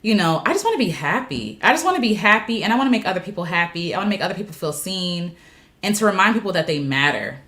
Speaker 1: you know, I just want to be happy. I just want to be happy, and I want to make other people happy. I want to make other people feel seen, and to remind people that they matter.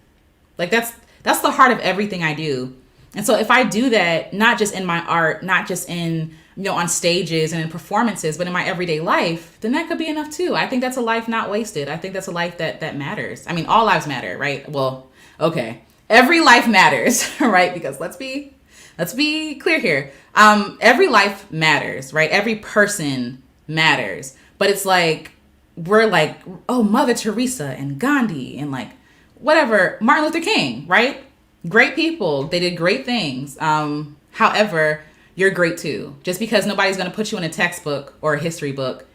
Speaker 1: Like, that's the heart of everything I do. And so if I do that, not just in my art, not just in, you know, on stages and in performances, but in my everyday life, then that could be enough too. I think that's a life not wasted. I think that's a life that matters. I mean, all lives matter, right? Well, okay. Every life matters, right? Because let's be clear here. Every life matters, right? Every person matters. But it's like, we're like, oh, Mother Teresa and Gandhi and like whatever, Martin Luther King, right? Great people. They did great things. However, you're great too. Just because nobody's going to put you in a textbook or a history book,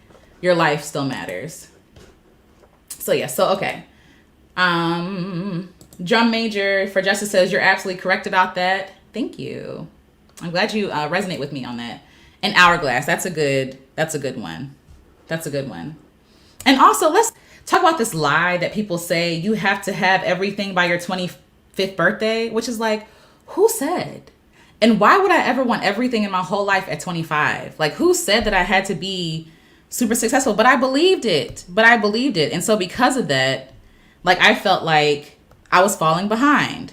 Speaker 1: your life still matters. So yeah, so okay. Drum Major for Justice says, you're absolutely correct about that. Thank you. I'm glad you resonate with me on that. And Hourglass, that's a good one. That's a good one. And also, let's talk about this lie that people say you have to have everything by your 25th birthday, which is like, who said? And why would I ever want everything in my whole life at 25? Like, who said that I had to be super successful? But I believed it. And so because of that, like, I felt like I was falling behind.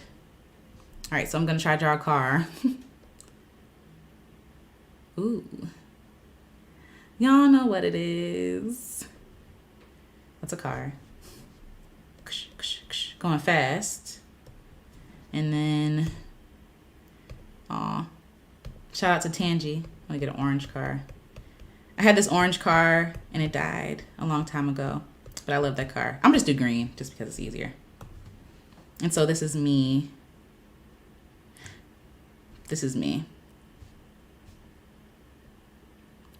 Speaker 1: All right, so I'm going to try to draw a car. Ooh. Y'all know what it is. What's a car? Going fast. And then, shout out to Tangi. I'm going to get an orange car. I had this orange car and it died a long time ago. But I love that car. I'm going to just do green just because it's easier. And so this is me. This is me.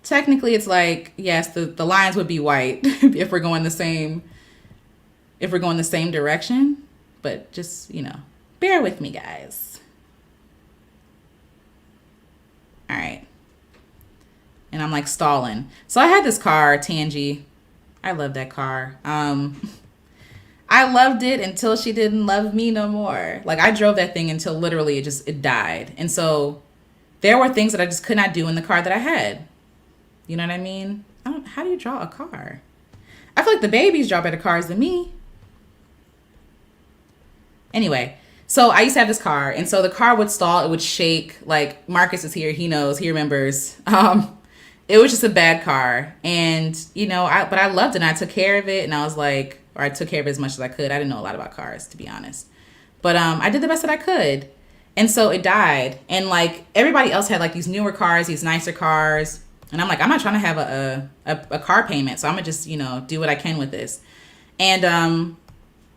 Speaker 1: Technically, it's like, yes, the lines would be white if we're going the same direction. But just, you know, bear with me, guys. All right. And I'm like stalling. So I had this car, Tangi. I love that car. I loved it until she didn't love me no more. Like, I drove that thing until literally it died. And so there were things that I just could not do in the car that I had. You know what I mean? How do you draw a car? I feel like the babies draw better cars than me. Anyway, so I used to have this car. And so the car would stall. It would shake. Like, Marcus is here. He knows. He remembers. It was just a bad car. And, you know, but I loved it. And I took care of it. And I was like, or I took care of it as much as I could. I didn't know a lot about cars, to be honest. But I did the best that I could. And so it died. And like, everybody else had like these newer cars, these nicer cars. And I'm like, I'm not trying to have a car payment. So I'm going to just, you know, do what I can with this. And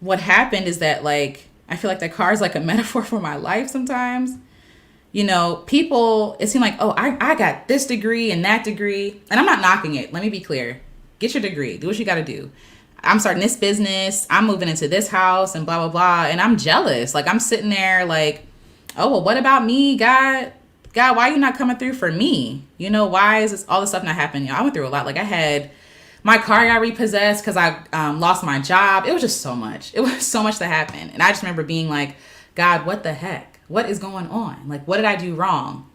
Speaker 1: what happened is that, like, I feel like that car is like a metaphor for my life sometimes. You know, people, it seemed like, oh, I got this degree and that degree. And I'm not knocking it. Let me be clear. Get your degree. Do what you got to do. I'm starting this business. I'm moving into this house and blah, blah, blah. And I'm jealous. Like, I'm sitting there like, oh, well, what about me, God? God, why are you not coming through for me? You know, why is all this stuff not happening? I went through a lot. Like, I had my car got repossessed because I lost my job. It was just so much. It was so much that happened. And I just remember being like, God, what the heck? What is going on? Like, what did I do wrong?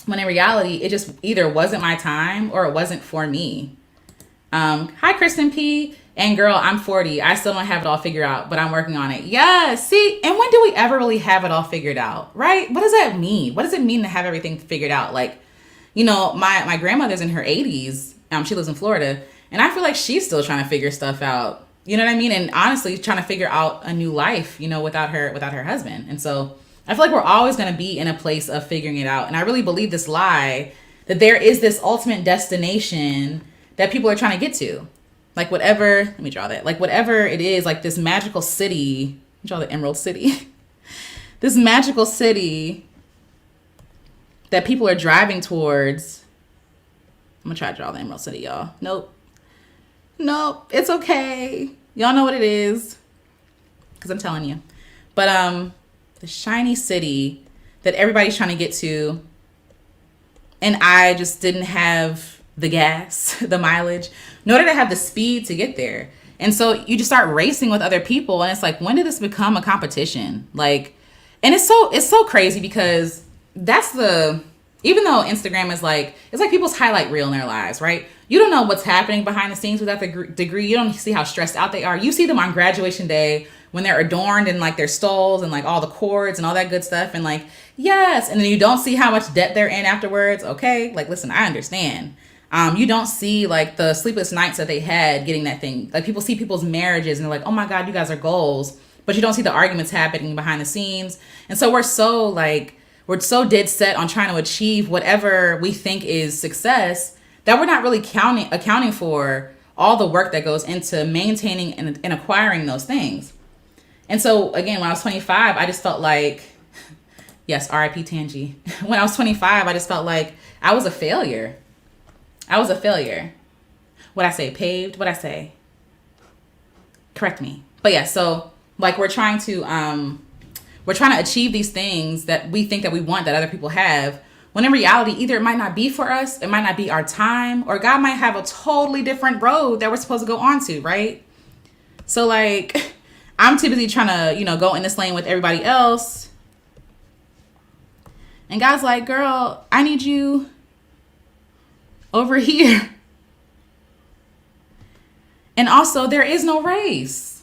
Speaker 1: When in reality, it just either wasn't my time or it wasn't for me. Hi, Kristen P. And girl, I'm 40. I still don't have it all figured out, but I'm working on it. Yeah, see, and when do we ever really have it all figured out, right? What does that mean? What does it mean to have everything figured out? Like, my grandmother's in her 80s. She lives in Florida, and I feel like she's still trying to figure stuff out. You know what I mean? And honestly, trying to figure out a new life, without her husband. And so I feel like we're always going to be in a place of figuring it out. And I really believe this lie that there is this ultimate destination that people are trying to get to. Like whatever, let me draw that. Like whatever it is, like this magical city. Draw the Emerald City. This magical city that people are driving towards. I'm going to try to draw the Emerald City, y'all. Nope, it's okay. Y'all know what it is. Because I'm telling you. But the shiny city that everybody's trying to get to. And I just didn't have the gas, the mileage, nor did I have the speed to get there. And so you just start racing with other people. And it's like, when did this become a competition? Like, and it's so crazy because even though Instagram is like, it's like people's highlight reel in their lives, right? You don't know what's happening behind the scenes without the degree. You don't see how stressed out they are. You see them on graduation day when they're adorned in like their stoles and like all the cords and all that good stuff. And like, yes. And then you don't see how much debt they're in afterwards. Okay. Like, listen, I understand. You don't see like the sleepless nights that they had getting that thing. Like people see people's marriages and they're like, oh my God, you guys are goals. But you don't see the arguments happening behind the scenes. And so we're so dead set on trying to achieve whatever we think is success that we're not really accounting for all the work that goes into maintaining and acquiring those things. And so again, when I was 25, I just felt like, yes, R.I.P. Tangi. When I was 25, I just felt like I was a failure. What I say, paved? What I say? Correct me. But yeah, so like we're trying to achieve these things that we think that we want that other people have, when in reality, either it might not be for us, it might not be our time, or God might have a totally different road that we're supposed to go on to, right? So like, I'm too busy trying to, go in this lane with everybody else. And God's like, girl, I need you over here. And also, there is no race.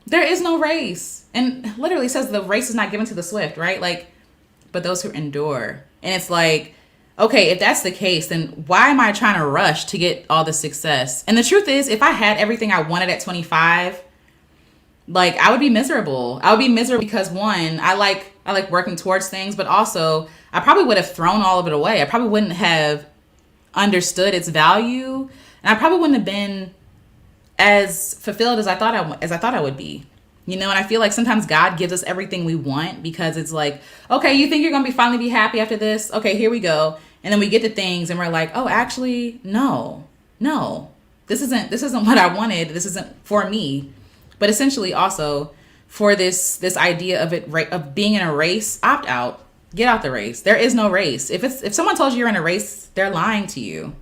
Speaker 1: There is no race. And literally says the race is not given to the swift, right? Like, but those who endure. And it's like, okay, if that's the case, then why am I trying to rush to get all the success? And the truth is, if I had everything I wanted at 25, like I would be miserable. I would be miserable because one, I like working towards things, but also I probably would have thrown all of it away. I probably wouldn't have understood its value, and I probably wouldn't have been as fulfilled as I thought I would be. And I feel like sometimes God gives us everything we want because it's like, okay, you think you're going to finally be happy after this? Okay, here we go. And then we get to things and we're like, oh, actually, no, this isn't what I wanted. This isn't for me. But essentially also for this idea of being in a race, opt out, get out the race. There is no race. If someone told you you're in a race, they're lying to you.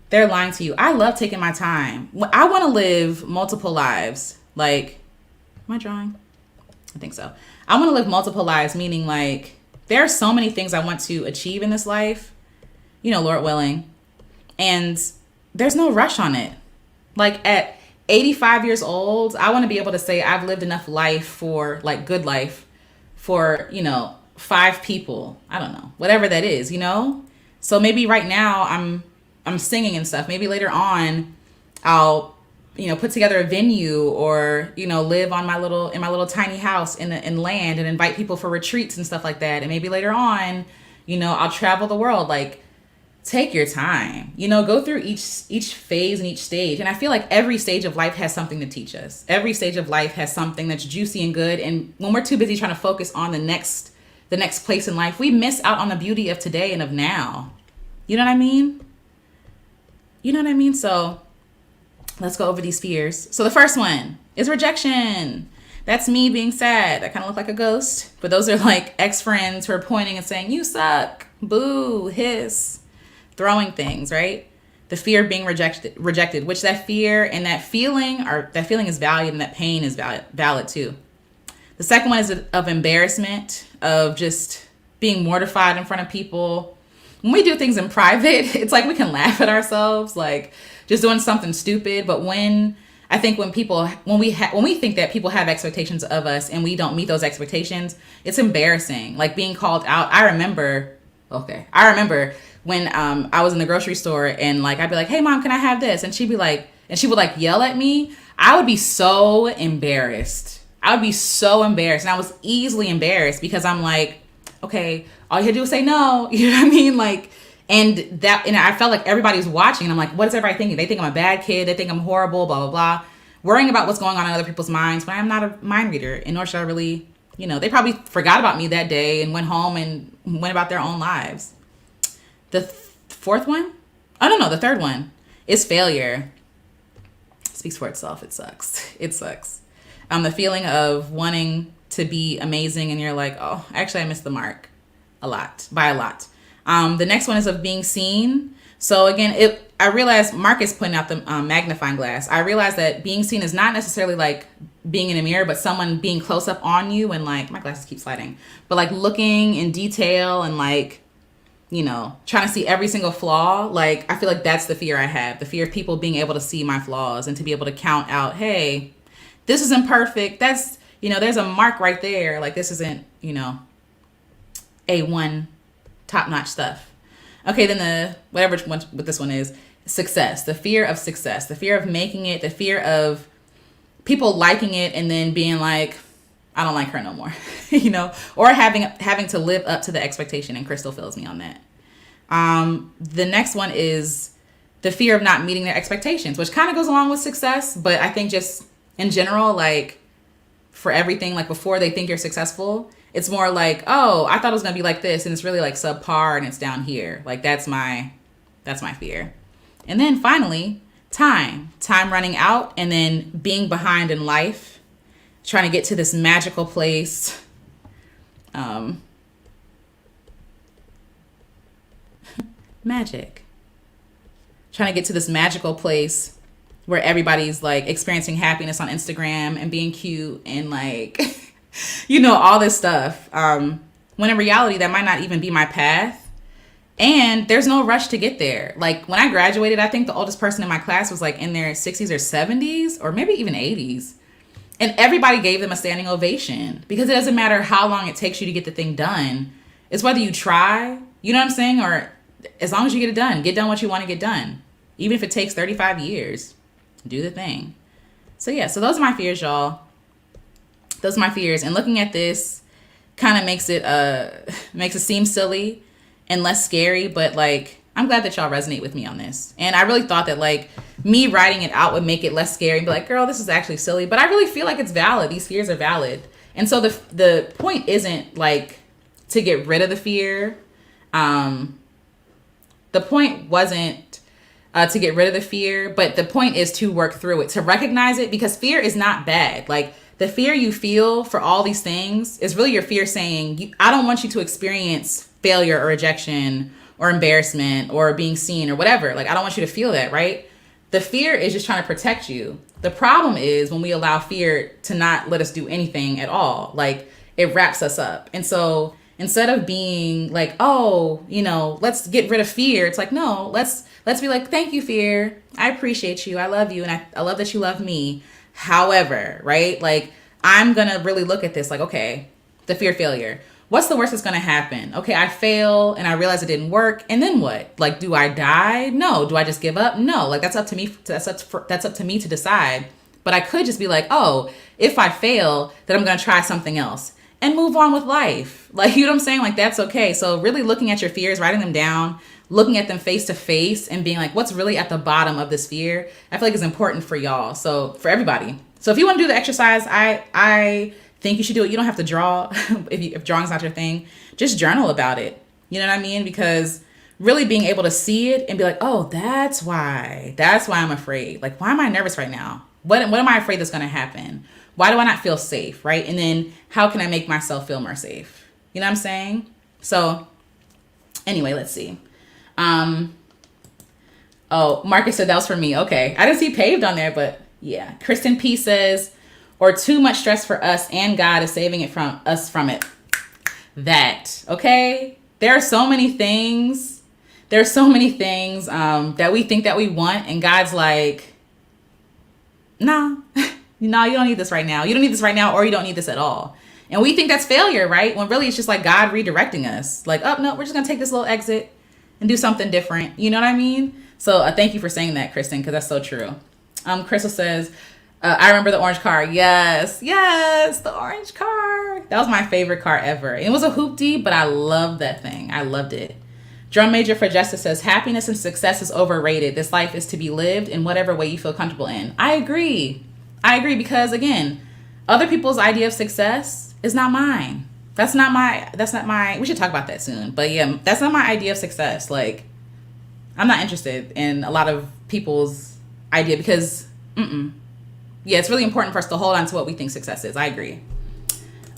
Speaker 1: They're lying to you. I love taking my time. I want to live multiple lives. Like, am I drawing? I think so. I want to live multiple lives, meaning like there are so many things I want to achieve in this life, Lord willing. And there's no rush on it. Like at 85 years old, I want to be able to say I've lived enough life for like good life for, 5 people. I don't know, whatever that is, So maybe right now I'm singing and stuff. Maybe later on I'll, put together a venue or, live on in my little tiny house in land and invite people for retreats and stuff like that. And maybe later on, I'll travel the world. Like, take your time, go through each phase and each stage. And I feel like every stage of life has something to teach us. Every stage of life has something that's juicy and good. And when we're too busy trying to focus on the next place in life, we miss out on the beauty of today and of now. You know what I mean? So let's go over these fears. So the first one is rejection. That's me being sad. I kind of look like a ghost. But those are like ex-friends who are pointing and saying, you suck, boo, hiss, throwing things, right? The fear of being rejected, which that fear and that feeling is valued and that pain is valid too. The second one is of embarrassment, of just being mortified in front of people. When we do things in private, it's like we can laugh at ourselves. Like, just doing something stupid. But when we think that people have expectations of us and we don't meet those expectations, it's embarrassing. Like being called out. I remember when I was in the grocery store and like I'd be like, "Hey mom, can I have this?" And she would like yell at me. I would be so embarrassed. And I was easily embarrassed because I'm like, okay, all you had to do was say no. You know what I mean? Like, and I felt like everybody's watching. And I'm like, what is everybody thinking? They think I'm a bad kid. They think I'm horrible, blah, blah, blah. Worrying about what's going on in other people's minds when I'm not a mind reader. And nor should I really, they probably forgot about me that day and went home and went about their own lives. The fourth one? Oh, no, the third one is failure. Speaks for itself. It sucks. The feeling of wanting to be amazing and you're like, oh, actually I missed the mark by a lot. The next one is of being seen. So again, I realized Marcus pointing out the magnifying glass. I realized that being seen is not necessarily like being in a mirror, but someone being close up on you and like, my glasses keep sliding, but like looking in detail and like, trying to see every single flaw. Like, I feel like that's the fear I have. The fear of people being able to see my flaws and to be able to count out, hey, this isn't perfect. That's, there's a mark right there. Like, this isn't, A1 top-notch stuff. Okay, then whatever one what this one is, success. The fear of success. The fear of making it. The fear of people liking it and then being like, I don't like her no more, or having to live up to the expectation. And Crystal feels me on that. The next one is the fear of not meeting their expectations, which kind of goes along with success. But I think just in general, like for everything, like before they think you're successful, it's more like, oh, I thought it was going to be like this. And it's really like subpar and it's down here. Like that's my fear. And then finally, time running out and then being behind in life. Trying to get to this magical place. Magic. Trying to get to this magical place where everybody's like experiencing happiness on Instagram and being cute and like, all this stuff. When in reality, that might not even be my path. And there's no rush to get there. Like when I graduated, I think the oldest person in my class was like in their 60s or 70s or maybe even 80s. And everybody gave them a standing ovation because it doesn't matter how long it takes you to get the thing done. It's whether you try, you know what I'm saying? Or as long as you get done what you want to get done. Even if it takes 35 years, do the thing. So yeah, so those are my fears, y'all. Those are my fears. And looking at this kind of makes it seem silly and less scary, but like, I'm glad that y'all resonate with me on this. And I really thought that like me writing it out would make it less scary and be like, girl, this is actually silly. But I really feel like it's valid. These fears are valid. And so the point isn't like to get rid of the fear. The point wasn't to get rid of the fear, but the point is to work through it, to recognize it, because fear is not bad. Like the fear you feel for all these things is really your fear saying, I don't want you to experience failure or rejection or embarrassment or being seen or whatever. Like, I don't want you to feel that, right? The fear is just trying to protect you. The problem is when we allow fear to not let us do anything at all, like it wraps us up. And so instead of being like, oh, let's get rid of fear. It's like, no, let's be like, thank you, fear. I appreciate you. I love you. And I love that you love me. However, right? Like I'm going to really look at this like, okay, the fear of failure. What's the worst that's going to happen? Okay, I fail and I realize it didn't work. And then what? Like, do I die? No. Do I just give up? No. Like, that's up to me. That's up to me to decide. But I could just be like, oh, if I fail, then I'm going to try something else and move on with life. Like, you know what I'm saying? Like, that's okay. So really looking at your fears, writing them down, looking at them face to face and being like, what's really at the bottom of this fear? I feel like it's important for y'all. So for everybody. So if you want to do the exercise, I think you should do it. You don't have to draw if drawing's not your thing. Just journal about it. You know what I mean? Because really being able to see it and be like, oh, that's why I'm afraid. Like, why am I nervous right now? What am I afraid that's going to happen? Why do I not feel safe? Right. And then how can I make myself feel more safe? You know what I'm saying? So anyway, let's see. Oh, Marcus said that was for me. Okay. I didn't see paved on there, but yeah. Kristen P says, or too much stress for us and God is saving it from us from it. That, okay? There are so many things There's so many things that we think that we want, and God's like, nah, no, you don't need this right now. You don't need this right now, or you don't need this at all. And we think that's failure, right? When really it's just like God redirecting us. Like, oh, no, we're just going to take this little exit and do something different. You know what I mean? So thank you for saying that, Kristen, because that's so true. Crystal says, I remember the orange car. Yes, the orange car. That was my favorite car ever. It was a hoopty, but I loved that thing. I loved it. Drum Major for Justice says, happiness and success is overrated. This life is to be lived in whatever way you feel comfortable in. I agree because, again, other people's idea of success is not mine. That's not my, we should talk about that soon. But yeah, that's not my idea of success. Like, I'm not interested in a lot of people's idea because, yeah, it's really important for us to hold on to what we think success is. I agree.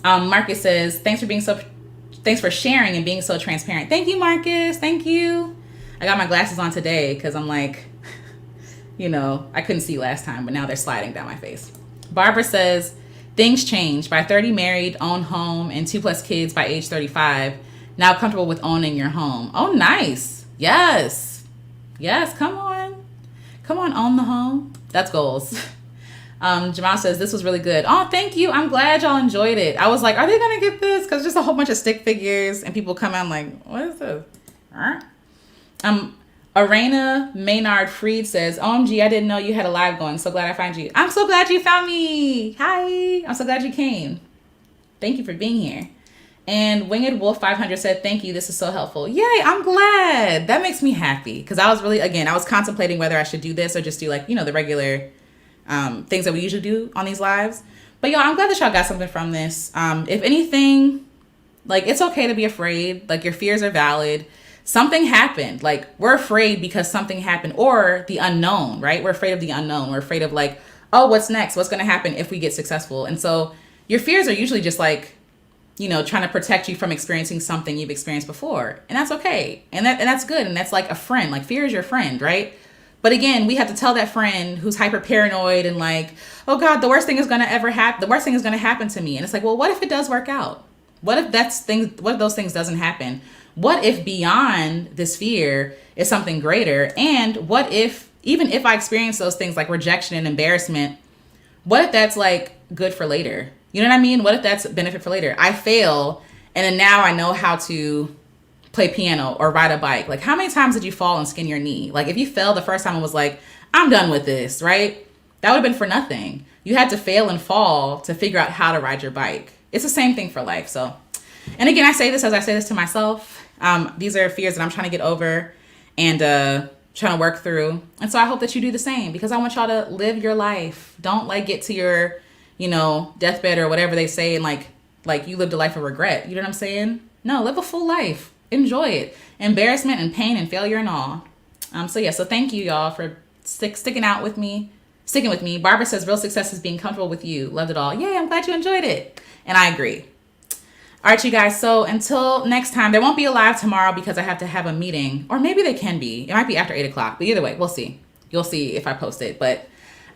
Speaker 1: Marcus says, thanks for sharing and being so transparent. Thank you, Marcus. Thank you. I got my glasses on today because I'm like, I couldn't see last time, but now they're sliding down my face. Barbara says, things change. By 30, married, own home, and 2+ kids by age 35. Now comfortable with owning your home. Oh, nice. Yes. Come on, own the home. That's goals. Jamal says, this was really good. Oh, thank you. I'm glad y'all enjoyed it. I was like, are they going to get this? Because just a whole bunch of stick figures and people come out like, what is this? Arena Maynard Freed says, OMG, I didn't know you had a live going. So glad I found you. I'm so glad you found me. Hi. I'm so glad you came. Thank you for being here. And Winged Wolf 500 said, thank you. This is so helpful. Yay. I'm glad. That makes me happy. Because I was contemplating whether I should do this or just do like, the regular things that we usually do on these lives. But y'all, I'm glad that y'all got something from this. If anything, like, it's okay to be afraid. Like, your fears are valid. Something happened. Like, we're afraid because something happened, or the unknown, right? We're afraid of the unknown. We're afraid of like, oh, what's next? What's going to happen if we get successful? And so your fears are usually just like, trying to protect you from experiencing something you've experienced before. And that's okay. And that's good. And that's like a friend. Like, fear is your friend, right? But again, we have to tell that friend who's hyper paranoid and like, oh God, the worst thing is going to ever happen. The worst thing is going to happen to me. And it's like, well, what if it does work out? What if what if those things doesn't happen? What if beyond this fear is something greater? And what if, even if I experience those things like rejection and embarrassment, what if that's like good for later? You know what I mean? What if that's benefit for later? I fail, and then now I know how to play piano or ride a bike. Like, how many times did you fall and skin your knee? Like, if you fell the first time and was like, I'm done with this, right? That would have been for nothing. You had to fail and fall to figure out how to ride your bike. It's the same thing for life. So, and again, I say this as I say this to myself. These are fears that I'm trying to get over and trying to work through. And so I hope that you do the same, because I want y'all to live your life. Don't like get to your, deathbed or whatever they say and like you lived a life of regret. You know what I'm saying? No, live a full life. Enjoy it. Embarrassment and pain and failure and all. So thank you, y'all, for sticking with me. Barbara says, real success is being comfortable with you. Loved it all. Yay, I'm glad you enjoyed it. And I agree. All right, you guys. So until next time, there won't be a live tomorrow because I have to have a meeting. Or maybe they can be. It might be after 8 o'clock. But either way, we'll see. You'll see if I post it. But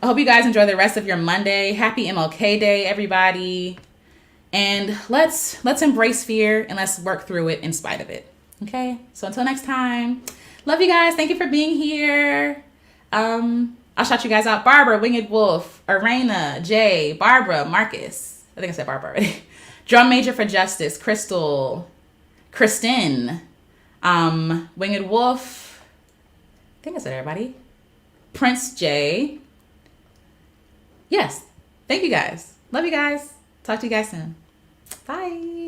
Speaker 1: I hope you guys enjoy the rest of your Monday. Happy MLK Day, everybody. And let's embrace fear and let's work through it in spite of it. Okay? So until next time. Love you guys. Thank you for being here. I'll shout you guys out. Barbara, Winged Wolf, Arena, Jay, Barbara, Marcus. I think I said Barbara already. Drum Major for Justice, Crystal, Kristen, Winged Wolf. I think I said everybody. Prince J. Yes. Thank you guys. Love you guys. Talk to you guys soon. Bye.